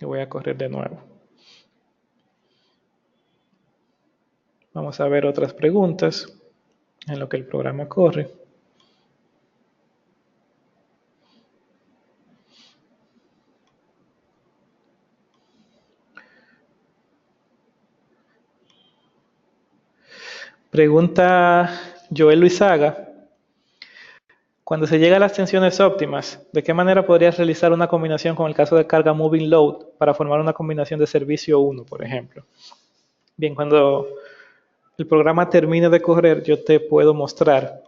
Y voy a correr de nuevo. Vamos a ver otras preguntas en lo que el programa corre. Pregunta Joel Luizaga. Cuando se llega a las tensiones óptimas, ¿de qué manera podrías realizar una combinación con el caso de carga moving load para formar una combinación de servicio 1, por ejemplo? Bien, cuando el programa termine de correr, yo te puedo mostrar,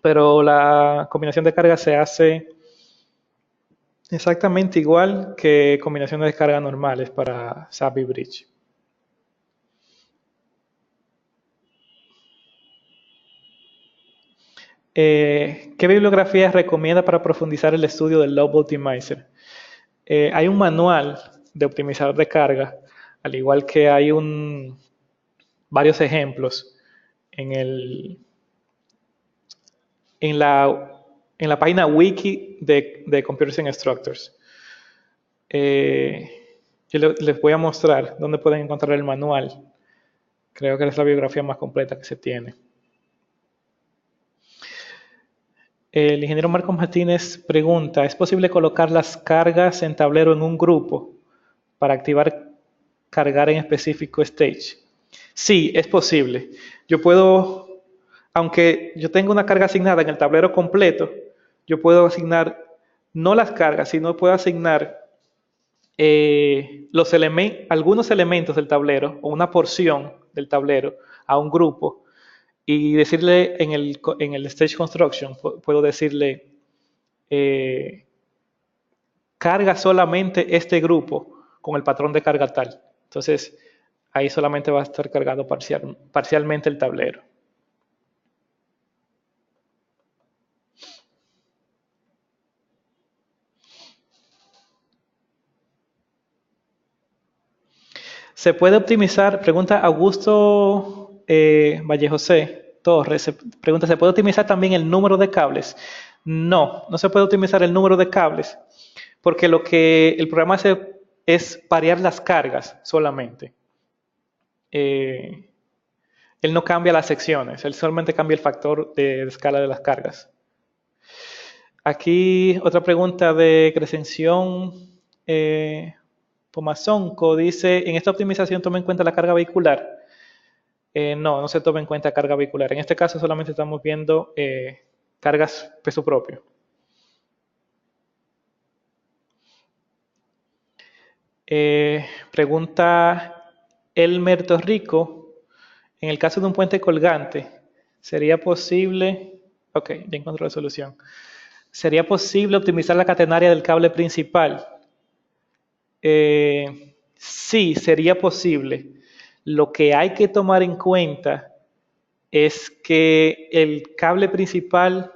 pero la combinación de carga se hace exactamente igual que combinaciones de carga normales para SAP y Bridge. ¿Qué bibliografía recomienda para profundizar el estudio del Load Optimizer? Hay un manual de optimizador de carga, al igual que hay varios ejemplos en la página wiki de Computer Structures. Yo les voy a mostrar dónde pueden encontrar el manual. Creo que es la bibliografía más completa que se tiene. El ingeniero Marcos Martínez pregunta, ¿es posible colocar las cargas en tablero en un grupo para activar cargar en específico stage? Sí, es posible. Yo puedo, aunque yo tenga una carga asignada en el tablero completo, yo puedo asignar no las cargas, sino puedo asignar algunos elementos del tablero o una porción del tablero a un grupo y decirle en el stage construction, puedo decirle carga solamente este grupo con el patrón de carga tal. Entonces, ahí solamente va a estar cargado parcialmente el tablero. Se puede optimizar, pregunta Augusto Valle José Torres, pregunta, ¿se puede optimizar también el número de cables? No se puede optimizar el número de cables, porque lo que el programa hace es variar las cargas solamente. Él no cambia las secciones, él solamente cambia el factor de escala de las cargas. Aquí otra pregunta de Crescención Pomazonco dice, ¿en esta optimización toma en cuenta la carga vehicular? No se toma en cuenta carga vehicular. En este caso solamente estamos viendo cargas peso propio. Pregunta Elmer Torrico, en el caso de un puente colgante, ¿sería posible? Ok, ya encontré la solución. ¿Sería posible optimizar la catenaria del cable principal? Sí, sería posible. Lo que hay que tomar en cuenta es que el cable principal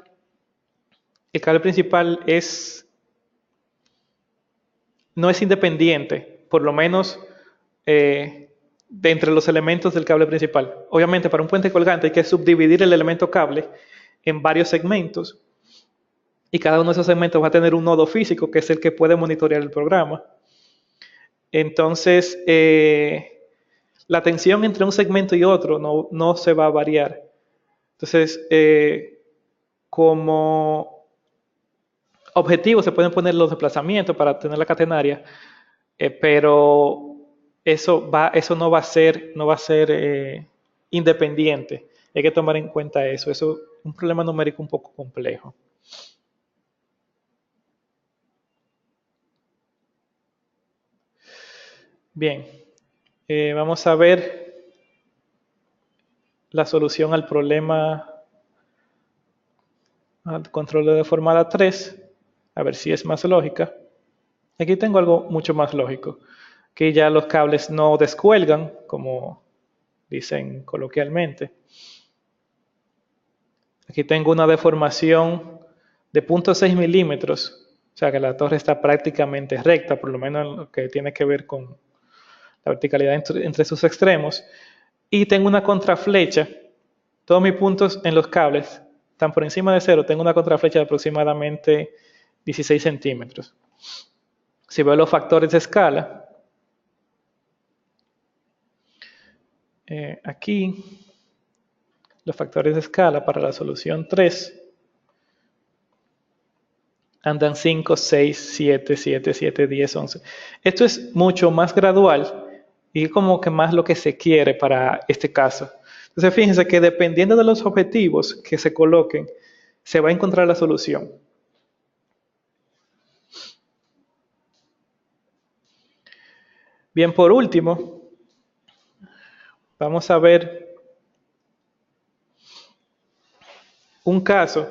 no es independiente, por lo menos de entre los elementos del cable principal. Obviamente, para un puente colgante hay que subdividir el elemento cable en varios segmentos y cada uno de esos segmentos va a tener un nodo físico que es el que puede monitorear el programa. Entonces, la tensión entre un segmento y otro no se va a variar. Entonces, como objetivo se pueden poner los desplazamientos para tener la catenaria, pero eso no va a ser independiente. Hay que tomar en cuenta eso. Eso es un problema numérico un poco complejo. Bien, vamos a ver la solución al problema al control de deformada 3, a ver si es más lógica. Aquí tengo algo mucho más lógico, que ya los cables no descuelgan, como dicen coloquialmente. Aquí tengo una deformación de 0.6 milímetros, o sea que la torre está prácticamente recta, por lo menos en lo que tiene que ver con la verticalidad entre sus extremos. Y tengo una contraflecha, todos mis puntos en los cables están por encima de cero, tengo una contraflecha de aproximadamente 16 centímetros. Si veo los factores de escala, aquí los factores de escala para la solución 3 andan 5, 6, 7, 7, 7, 10, 11. Esto es mucho más gradual y como que más lo que se quiere para este caso. Entonces fíjense que dependiendo de los objetivos que se coloquen, se va a encontrar la solución. Bien, por último, vamos a ver un caso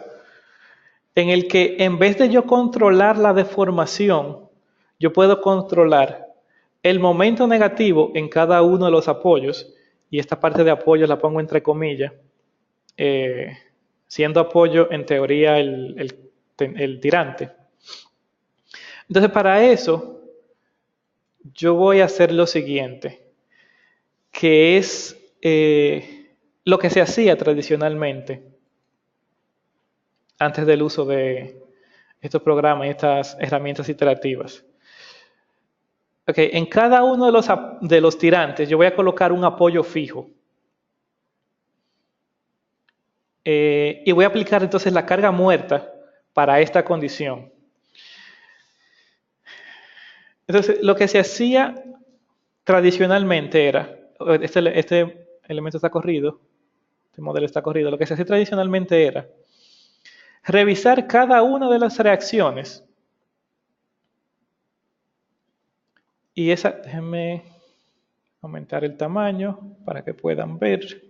en el que en vez de yo controlar la deformación, yo puedo controlar el momento negativo en cada uno de los apoyos, y esta parte de apoyo la pongo entre comillas, siendo apoyo en teoría el tirante. Entonces para eso yo voy a hacer lo siguiente, que es lo que se hacía tradicionalmente antes del uso de estos programas y estas herramientas iterativas. Okay, en cada uno de los tirantes yo voy a colocar un apoyo fijo. Y voy a aplicar entonces la carga muerta para esta condición. Entonces, lo que se hacía tradicionalmente era, este elemento está corrido, este modelo está corrido, lo que se hacía tradicionalmente era revisar cada una de las reacciones. Y déjenme aumentar el tamaño para que puedan ver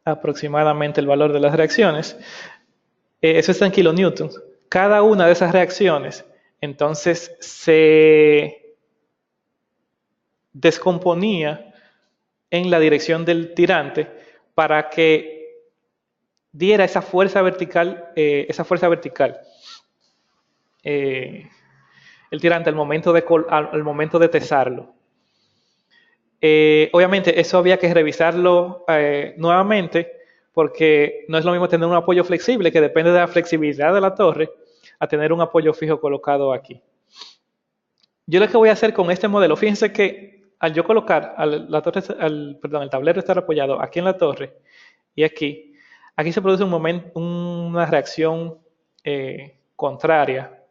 aproximadamente el valor de las reacciones. Eso está en kilonewtons. Cada una de esas reacciones, entonces, se descomponía en la dirección del tirante para que diera esa fuerza vertical, el tirante al momento de tesarlo. Obviamente eso había que revisarlo nuevamente, porque no es lo mismo tener un apoyo flexible que depende de la flexibilidad de la torre a tener un apoyo fijo colocado aquí. Yo lo que voy a hacer con este modelo, fíjense que al yo colocar el tablero estar apoyado aquí en la torre y aquí se produce una reacción contraria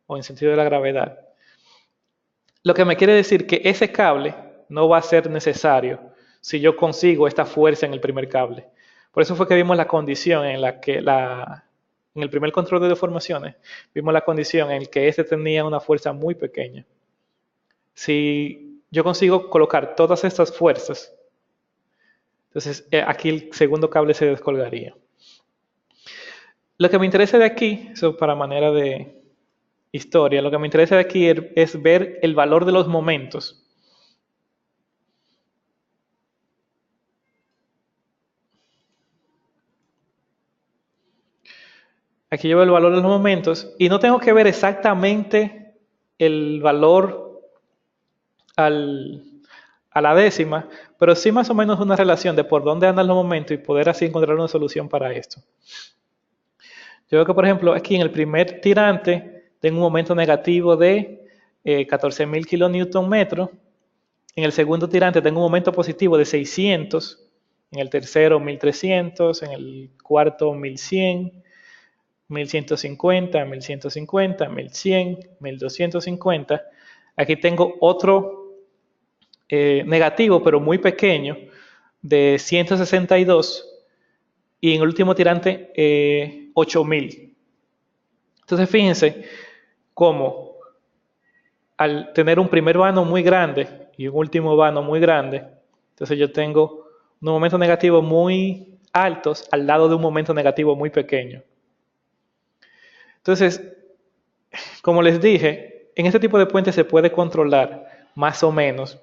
o en sentido de la gravedad. Lo que me quiere decir que ese cable no va a ser necesario si yo consigo esta fuerza en el primer cable. Por eso fue que vimos la condición en la que en el primer control de deformaciones, vimos la condición en la que este tenía una fuerza muy pequeña. Si yo consigo colocar todas estas fuerzas, entonces aquí el segundo cable se descolgaría. Lo que me interesa de aquí, eso para manera de historia, lo que me interesa de aquí es ver el valor de los momentos. Aquí yo veo el valor de los momentos y no tengo que ver exactamente el valor a la décima, pero sí más o menos una relación de por dónde andan los momentos y poder así encontrar una solución para esto. Yo veo que, por ejemplo, aquí en el primer tirante tengo un momento negativo de 14.000 kilonewton-metros. En el segundo tirante tengo un momento positivo de 600. En el tercero, 1.300. En el cuarto, 1.100. 1.150, 1.150, 1.100, 1.250. Aquí tengo otro negativo, pero muy pequeño, de 162. Y en el último tirante, 8.000. Entonces, fíjense cómo al tener un primer vano muy grande y un último vano muy grande, entonces yo tengo unos momentos negativos muy altos al lado de un momento negativo muy pequeño. Entonces, como les dije, en este tipo de puentes se puede controlar más o menos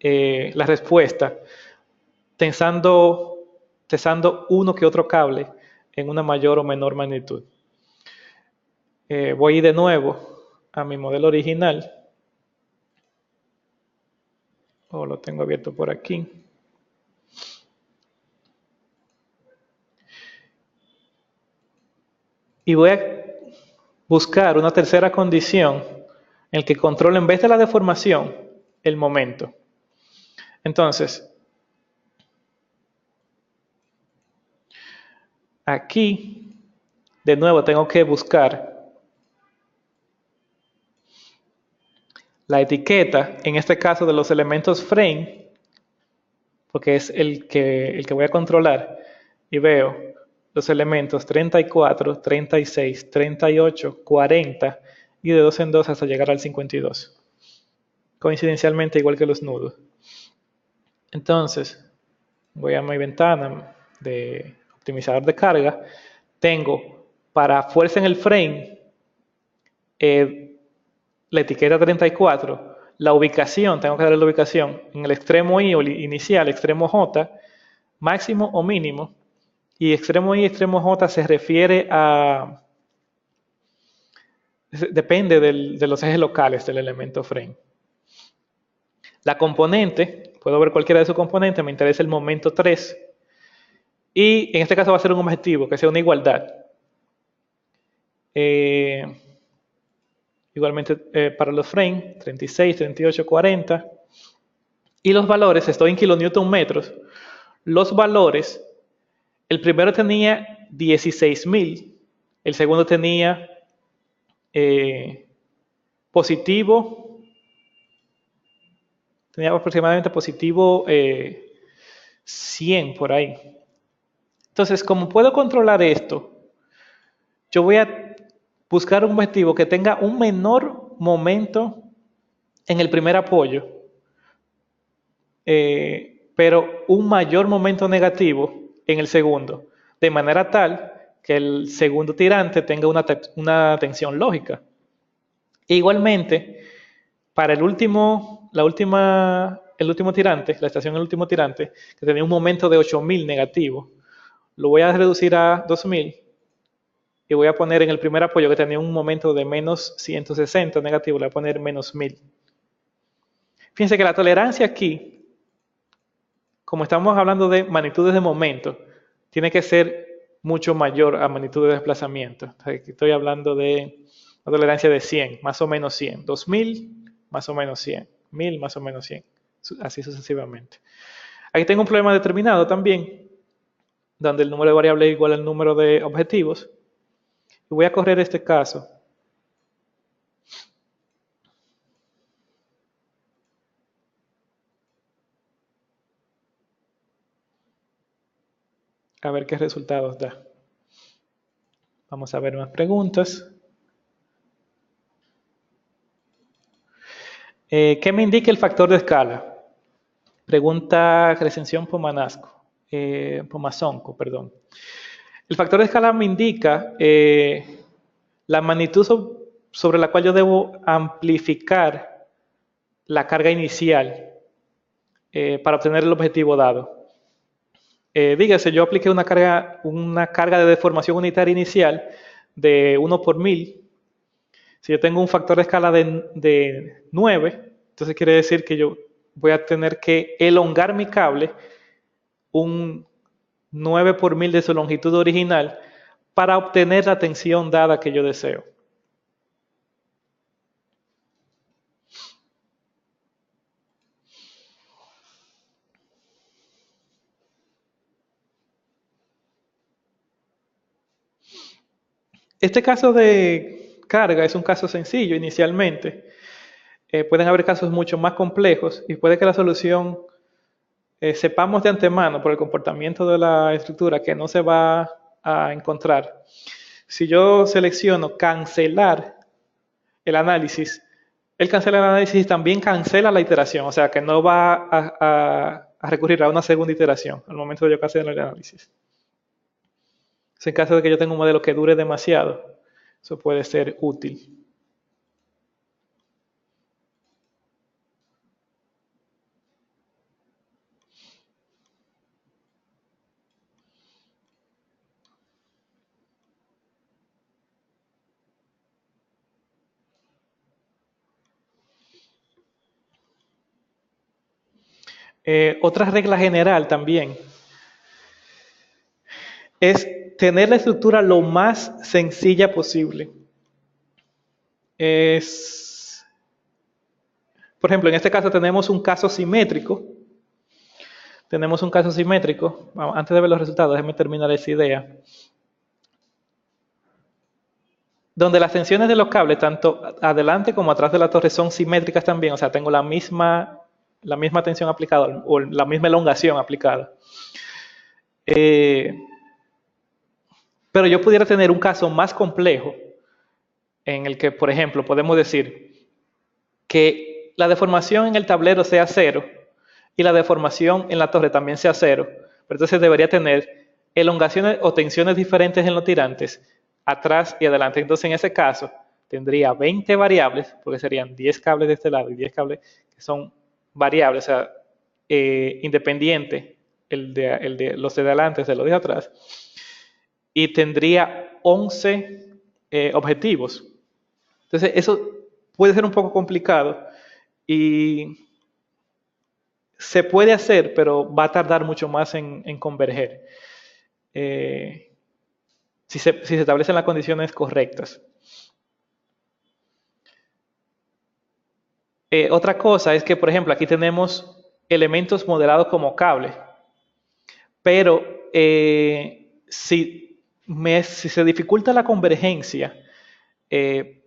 la respuesta tensando uno que otro cable en una mayor o menor magnitud. Voy de nuevo a mi modelo original. Lo tengo abierto por aquí. Y voy a buscar una tercera condición en la que controle en vez de la deformación el momento. Entonces, aquí de nuevo tengo que buscar la etiqueta, en este caso de los elementos frame, porque es el que voy a controlar, y veo los elementos 34, 36, 38, 40 y de 2 en 2 hasta llegar al 52. Coincidencialmente igual que los nudos. Entonces, voy a mi ventana de optimizador de carga. Tengo para fuerza en el frame la etiqueta 34, la ubicación, tengo que darle la ubicación en el extremo I o inicial, extremo J, máximo o mínimo, y extremo I y extremo J se refiere a, depende de los ejes locales del elemento frame. La componente, puedo ver cualquiera de sus componentes, me interesa el momento 3, y en este caso va a ser un objetivo, que sea una igualdad. Igualmente para los frames, 36, 38, 40. Y los valores, estoy en kilonewton metros. Los valores, el primero tenía 16.000, el segundo tenía positivo, tenía aproximadamente positivo 100 por ahí. Entonces, como puedo controlar esto, yo voy a buscar un objetivo que tenga un menor momento en el primer apoyo, pero un mayor momento negativo en el segundo, de manera tal que el segundo tirante tenga una tensión lógica. E igualmente, para el último tirante, la estación del último tirante, que tenía un momento de 8.000 negativo, lo voy a reducir a 2.000 y voy a poner en el primer apoyo que tenía un momento de menos 160 negativo, le voy a poner menos 1.000. Fíjense que la tolerancia aquí, como estamos hablando de magnitudes de momento, tiene que ser mucho mayor a magnitud de desplazamiento. Aquí estoy hablando de Una tolerancia de 100, más o menos 100. 2000, más o menos 100. 1000, más o menos 100. Así sucesivamente. Aquí tengo un problema determinado también, donde el número de variables es igual al número de objetivos. Y voy a correr este caso. A ver qué resultados da. Vamos a ver más preguntas. ¿Qué me indica el factor de escala? Pregunta Crescención Pomazonco, perdón. El factor de escala me indica la magnitud sobre la cual yo debo amplificar la carga inicial para obtener el objetivo dado. Dígase, yo apliqué una carga de deformación unitaria inicial de 1 por 1000. Si yo tengo un factor de escala de 9, entonces quiere decir que yo voy a tener que elongar mi cable un 9 por 1000 de su longitud original para obtener la tensión dada que yo deseo. Este caso de carga es un caso sencillo inicialmente. Pueden haber casos mucho más complejos y puede que la solución sepamos de antemano por el comportamiento de la estructura que no se va a encontrar. Si yo selecciono cancelar el análisis, el cancelar el análisis también cancela la iteración, o sea que no va a recurrir a una segunda iteración al momento de yo cancelar el análisis. En caso de que yo tenga un modelo que dure demasiado, eso puede ser útil. Otra regla general también es tener la estructura lo más sencilla posible. Por ejemplo, en este caso tenemos un caso simétrico. Antes de ver los resultados, déjenme terminar esa idea. Donde las tensiones de los cables, tanto adelante como atrás de la torre, son simétricas también. O sea, tengo la misma tensión aplicada o la misma elongación aplicada. Pero yo pudiera tener un caso más complejo en el que, por ejemplo, podemos decir que la deformación en el tablero sea 0 y la deformación en la torre también sea 0. Pero entonces debería tener elongaciones o tensiones diferentes en los tirantes atrás y adelante. Entonces, en ese caso, tendría 20 variables, porque serían 10 cables de este lado y 10 cables que son variables, o sea, independiente los de adelante de los de atrás. Y tendría 11 objetivos. Entonces, eso puede ser un poco complicado y se puede hacer, pero va a tardar mucho más en converger. Si se establecen las condiciones correctas. Otra cosa es que, por ejemplo, aquí tenemos elementos modelados como cable, pero si se dificulta la convergencia,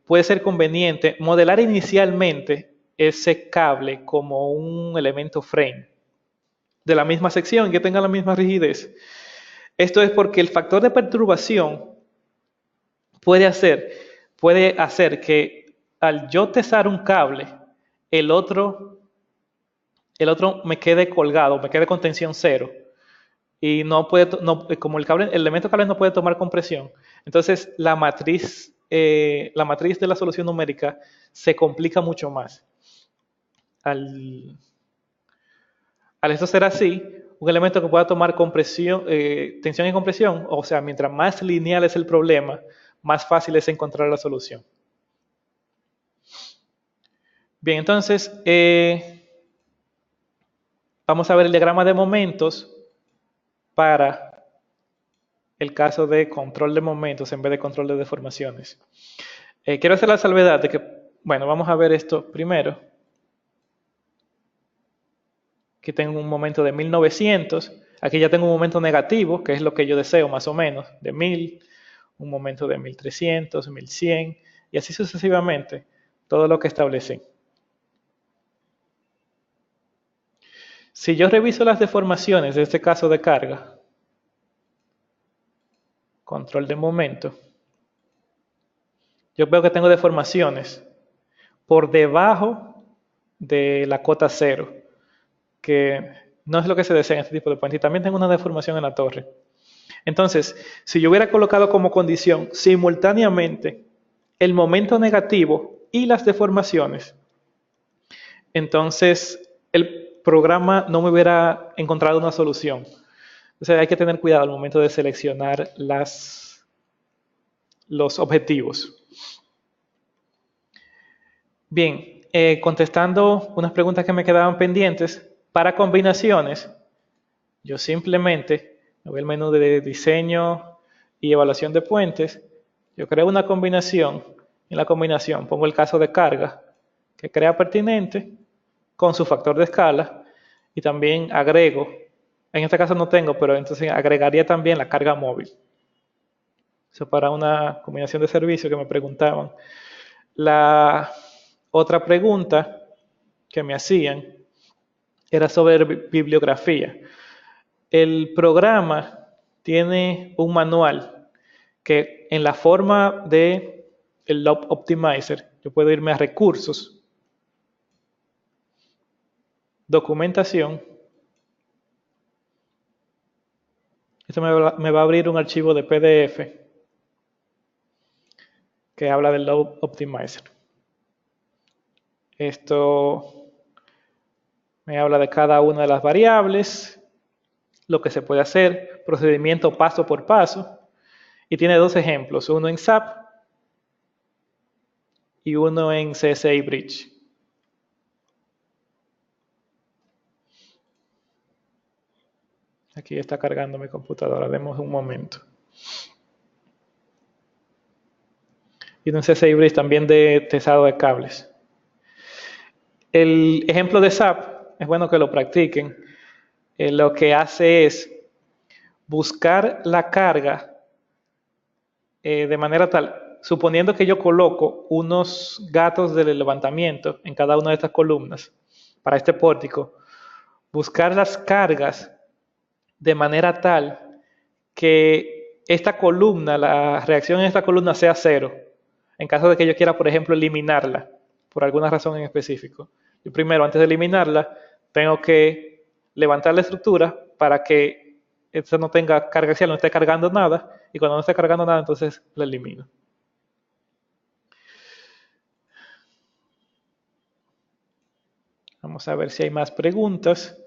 puede ser conveniente modelar inicialmente ese cable como un elemento frame de la misma sección y que tenga la misma rigidez. Esto es porque el factor de perturbación puede hacer que al yo tesar un cable, el otro me quede colgado, me quede con tensión 0 y como el elemento cable no puede tomar compresión, entonces la matriz de la solución numérica se complica mucho más. Al esto ser así, un elemento que pueda tomar tensión y compresión, o sea, mientras más lineal es el problema, más fácil es encontrar la solución. Bien, entonces, vamos a ver el diagrama de momentos para el caso de control de momentos en vez de control de deformaciones. Quiero hacer la salvedad de que, bueno, vamos a ver esto primero. Aquí tengo un momento de 1900. Aquí ya tengo un momento negativo, que es lo que yo deseo más o menos, de 1000. Un momento de 1300, 1100 y así sucesivamente, todo lo que establecí. Si yo reviso las deformaciones de este caso de carga, control de momento, yo veo que tengo deformaciones por debajo de la cota cero, que no es lo que se desea en este tipo de puente. Y también tengo una deformación en la torre. Entonces, si yo hubiera colocado como condición simultáneamente el momento negativo y las deformaciones, entonces el programa no me hubiera encontrado una solución. Entonces hay que tener cuidado al momento de seleccionar los objetivos. Bien, contestando unas preguntas que me quedaban pendientes, para combinaciones, yo simplemente me voy al menú de diseño y evaluación de puentes, yo creo una combinación, en la combinación pongo el caso de carga que crea pertinente con su factor de escala y también agrego, en este caso no tengo, pero entonces agregaría también la carga móvil. Eso para una combinación de servicios que me preguntaban. La otra pregunta que me hacían era sobre bibliografía. El programa tiene un manual que en la forma de el Loop Optimizer, yo puedo irme a recursos, documentación. Esto me va a abrir un archivo de PDF que habla del Loop Optimizer. Esto me habla de cada una de las variables, lo que se puede hacer, procedimiento paso por paso, y tiene dos ejemplos, uno en SAP y uno en CSI Bridge. Aquí está cargando mi computadora, demos un momento. Y un CSI Bridge también de tensado de cables. El ejemplo de SAP, es bueno que lo practiquen. Lo que hace es buscar la carga de manera tal, suponiendo que yo coloco unos gatos de levantamiento en cada una de estas columnas para este pórtico, buscar las cargas de manera tal que esta columna, la reacción en esta columna sea cero, en caso de que yo quiera, por ejemplo, eliminarla por alguna razón en específico. Yo primero, antes de eliminarla, tengo que levantar la estructura para que esto no tenga carga axial, no esté cargando nada, y cuando no esté cargando nada, entonces la elimino. Vamos a ver si hay más preguntas.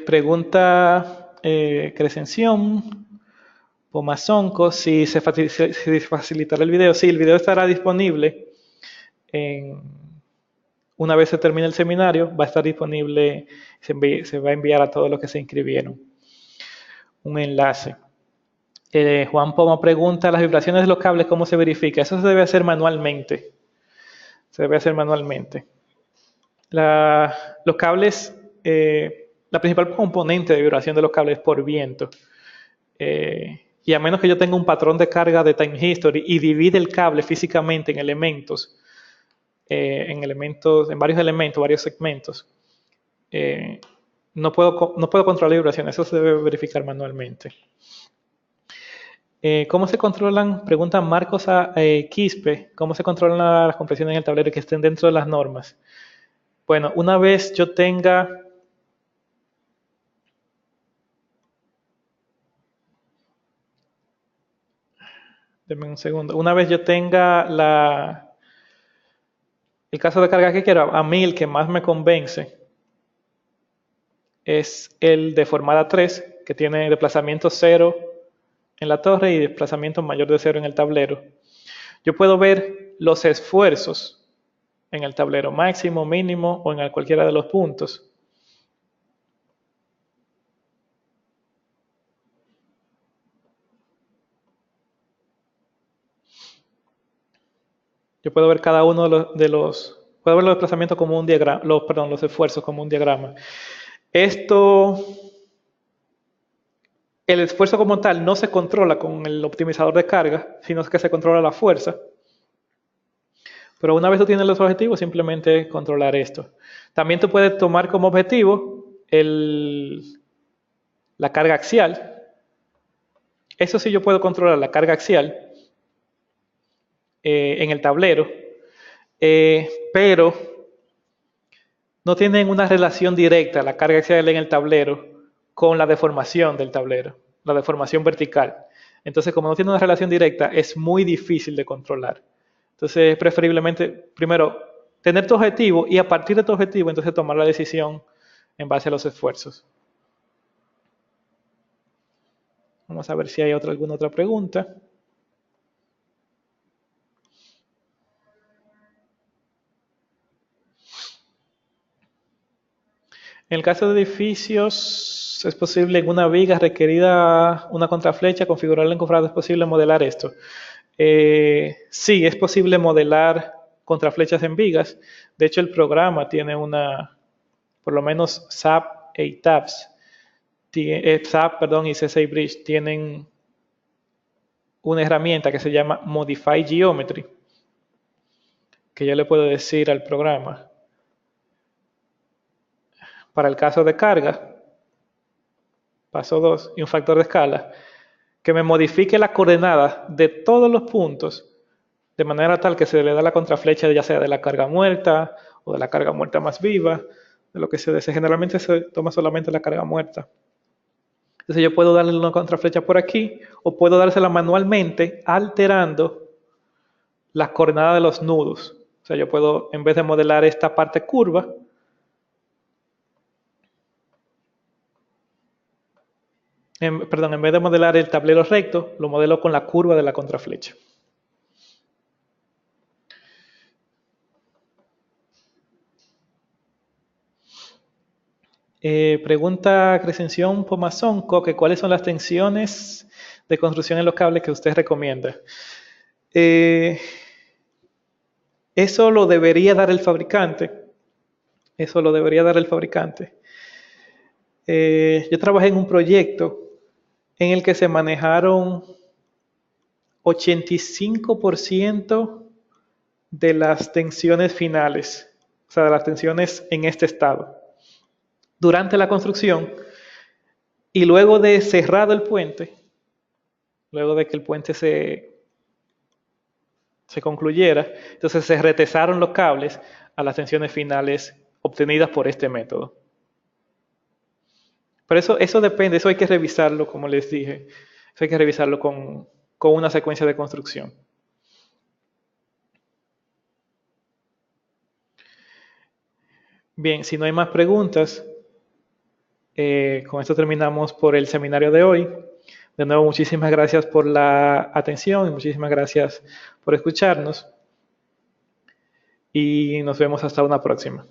Pregunta Crescención, Pomazonco, si se facilitará el video. Sí, el video estará disponible una vez se termine el seminario, va a estar disponible, se va a enviar a todos los que se inscribieron un enlace. Juan Poma pregunta, las vibraciones de los cables, ¿cómo se verifica? Eso se debe hacer manualmente. Se debe hacer manualmente. Los cables, la principal componente de vibración de los cables es por viento. Y a menos que yo tenga un patrón de carga de time history y divide el cable físicamente en elementos, en varios elementos, varios segmentos, no puedo controlar la vibración. Eso se debe verificar manualmente. ¿Cómo se controlan? Pregunta Marcos Quispe, ¿cómo se controlan las compresiones en el tablero que estén dentro de las normas? Bueno, una vez yo tenga denme un segundo, una vez yo tenga el caso de carga que quiero, a mí el que más me convence es el de formada 3, que tiene desplazamiento 0 en la torre y desplazamiento mayor de 0 en el tablero. Yo puedo ver los esfuerzos en el tablero máximo, mínimo o en cualquiera de los puntos. Yo puedo ver cada uno puedo ver los desplazamientos como un diagrama, los esfuerzos como un diagrama. El esfuerzo como tal no se controla con el optimizador de carga, sino que se controla la fuerza. Pero una vez tú tienes los objetivos, simplemente controlar esto. También tú puedes tomar como objetivo la carga axial. Eso sí yo puedo controlar la carga axial en el tablero, pero no tienen una relación directa la carga axial en el tablero con la deformación del tablero, la deformación vertical. Entonces, como no tiene una relación directa, es muy difícil de controlar. Entonces, es preferiblemente, primero, tener tu objetivo y a partir de tu objetivo, entonces tomar la decisión en base a los esfuerzos. Vamos a ver si hay alguna otra pregunta. En el caso de edificios, es posible en una viga requerida una contraflecha, configurarla en configurado, es posible modelar esto. Sí, es posible modelar contraflechas en vigas. De hecho, el programa tiene por lo menos SAP y TAPS, SAP, y C6 Bridge tienen una herramienta que se llama Modify Geometry, que yo le puedo decir al programa, para el caso de carga, paso 2, y un factor de escala, que me modifique la coordenada de todos los puntos de manera tal que se le da la contraflecha ya sea de la carga muerta o de la carga muerta más viva, de lo que se desea. Generalmente se toma solamente la carga muerta. Entonces yo puedo darle una contraflecha por aquí o puedo dársela manualmente alterando las coordenadas de los nudos. O sea, yo puedo, en vez de modelar esta parte curva, en vez de modelar el tablero recto, lo modelo con la curva de la contraflecha. Pregunta Crescención Pomazonco, que cuáles son las tensiones de construcción en los cables que usted recomienda. Eso lo debería dar el fabricante. Eso lo debería dar el fabricante. Yo trabajé en un proyecto en el que se manejaron 85% de las tensiones finales, o sea, de las tensiones en este estado, durante la construcción, y luego de cerrado el puente, luego de que el puente se concluyera, entonces se retesaron los cables a las tensiones finales obtenidas por este método. Pero eso depende, eso hay que revisarlo, como les dije, eso hay que revisarlo con una secuencia de construcción. Bien, si no hay más preguntas, con esto terminamos por el seminario de hoy. De nuevo, muchísimas gracias por la atención y muchísimas gracias por escucharnos. Y nos vemos hasta una próxima.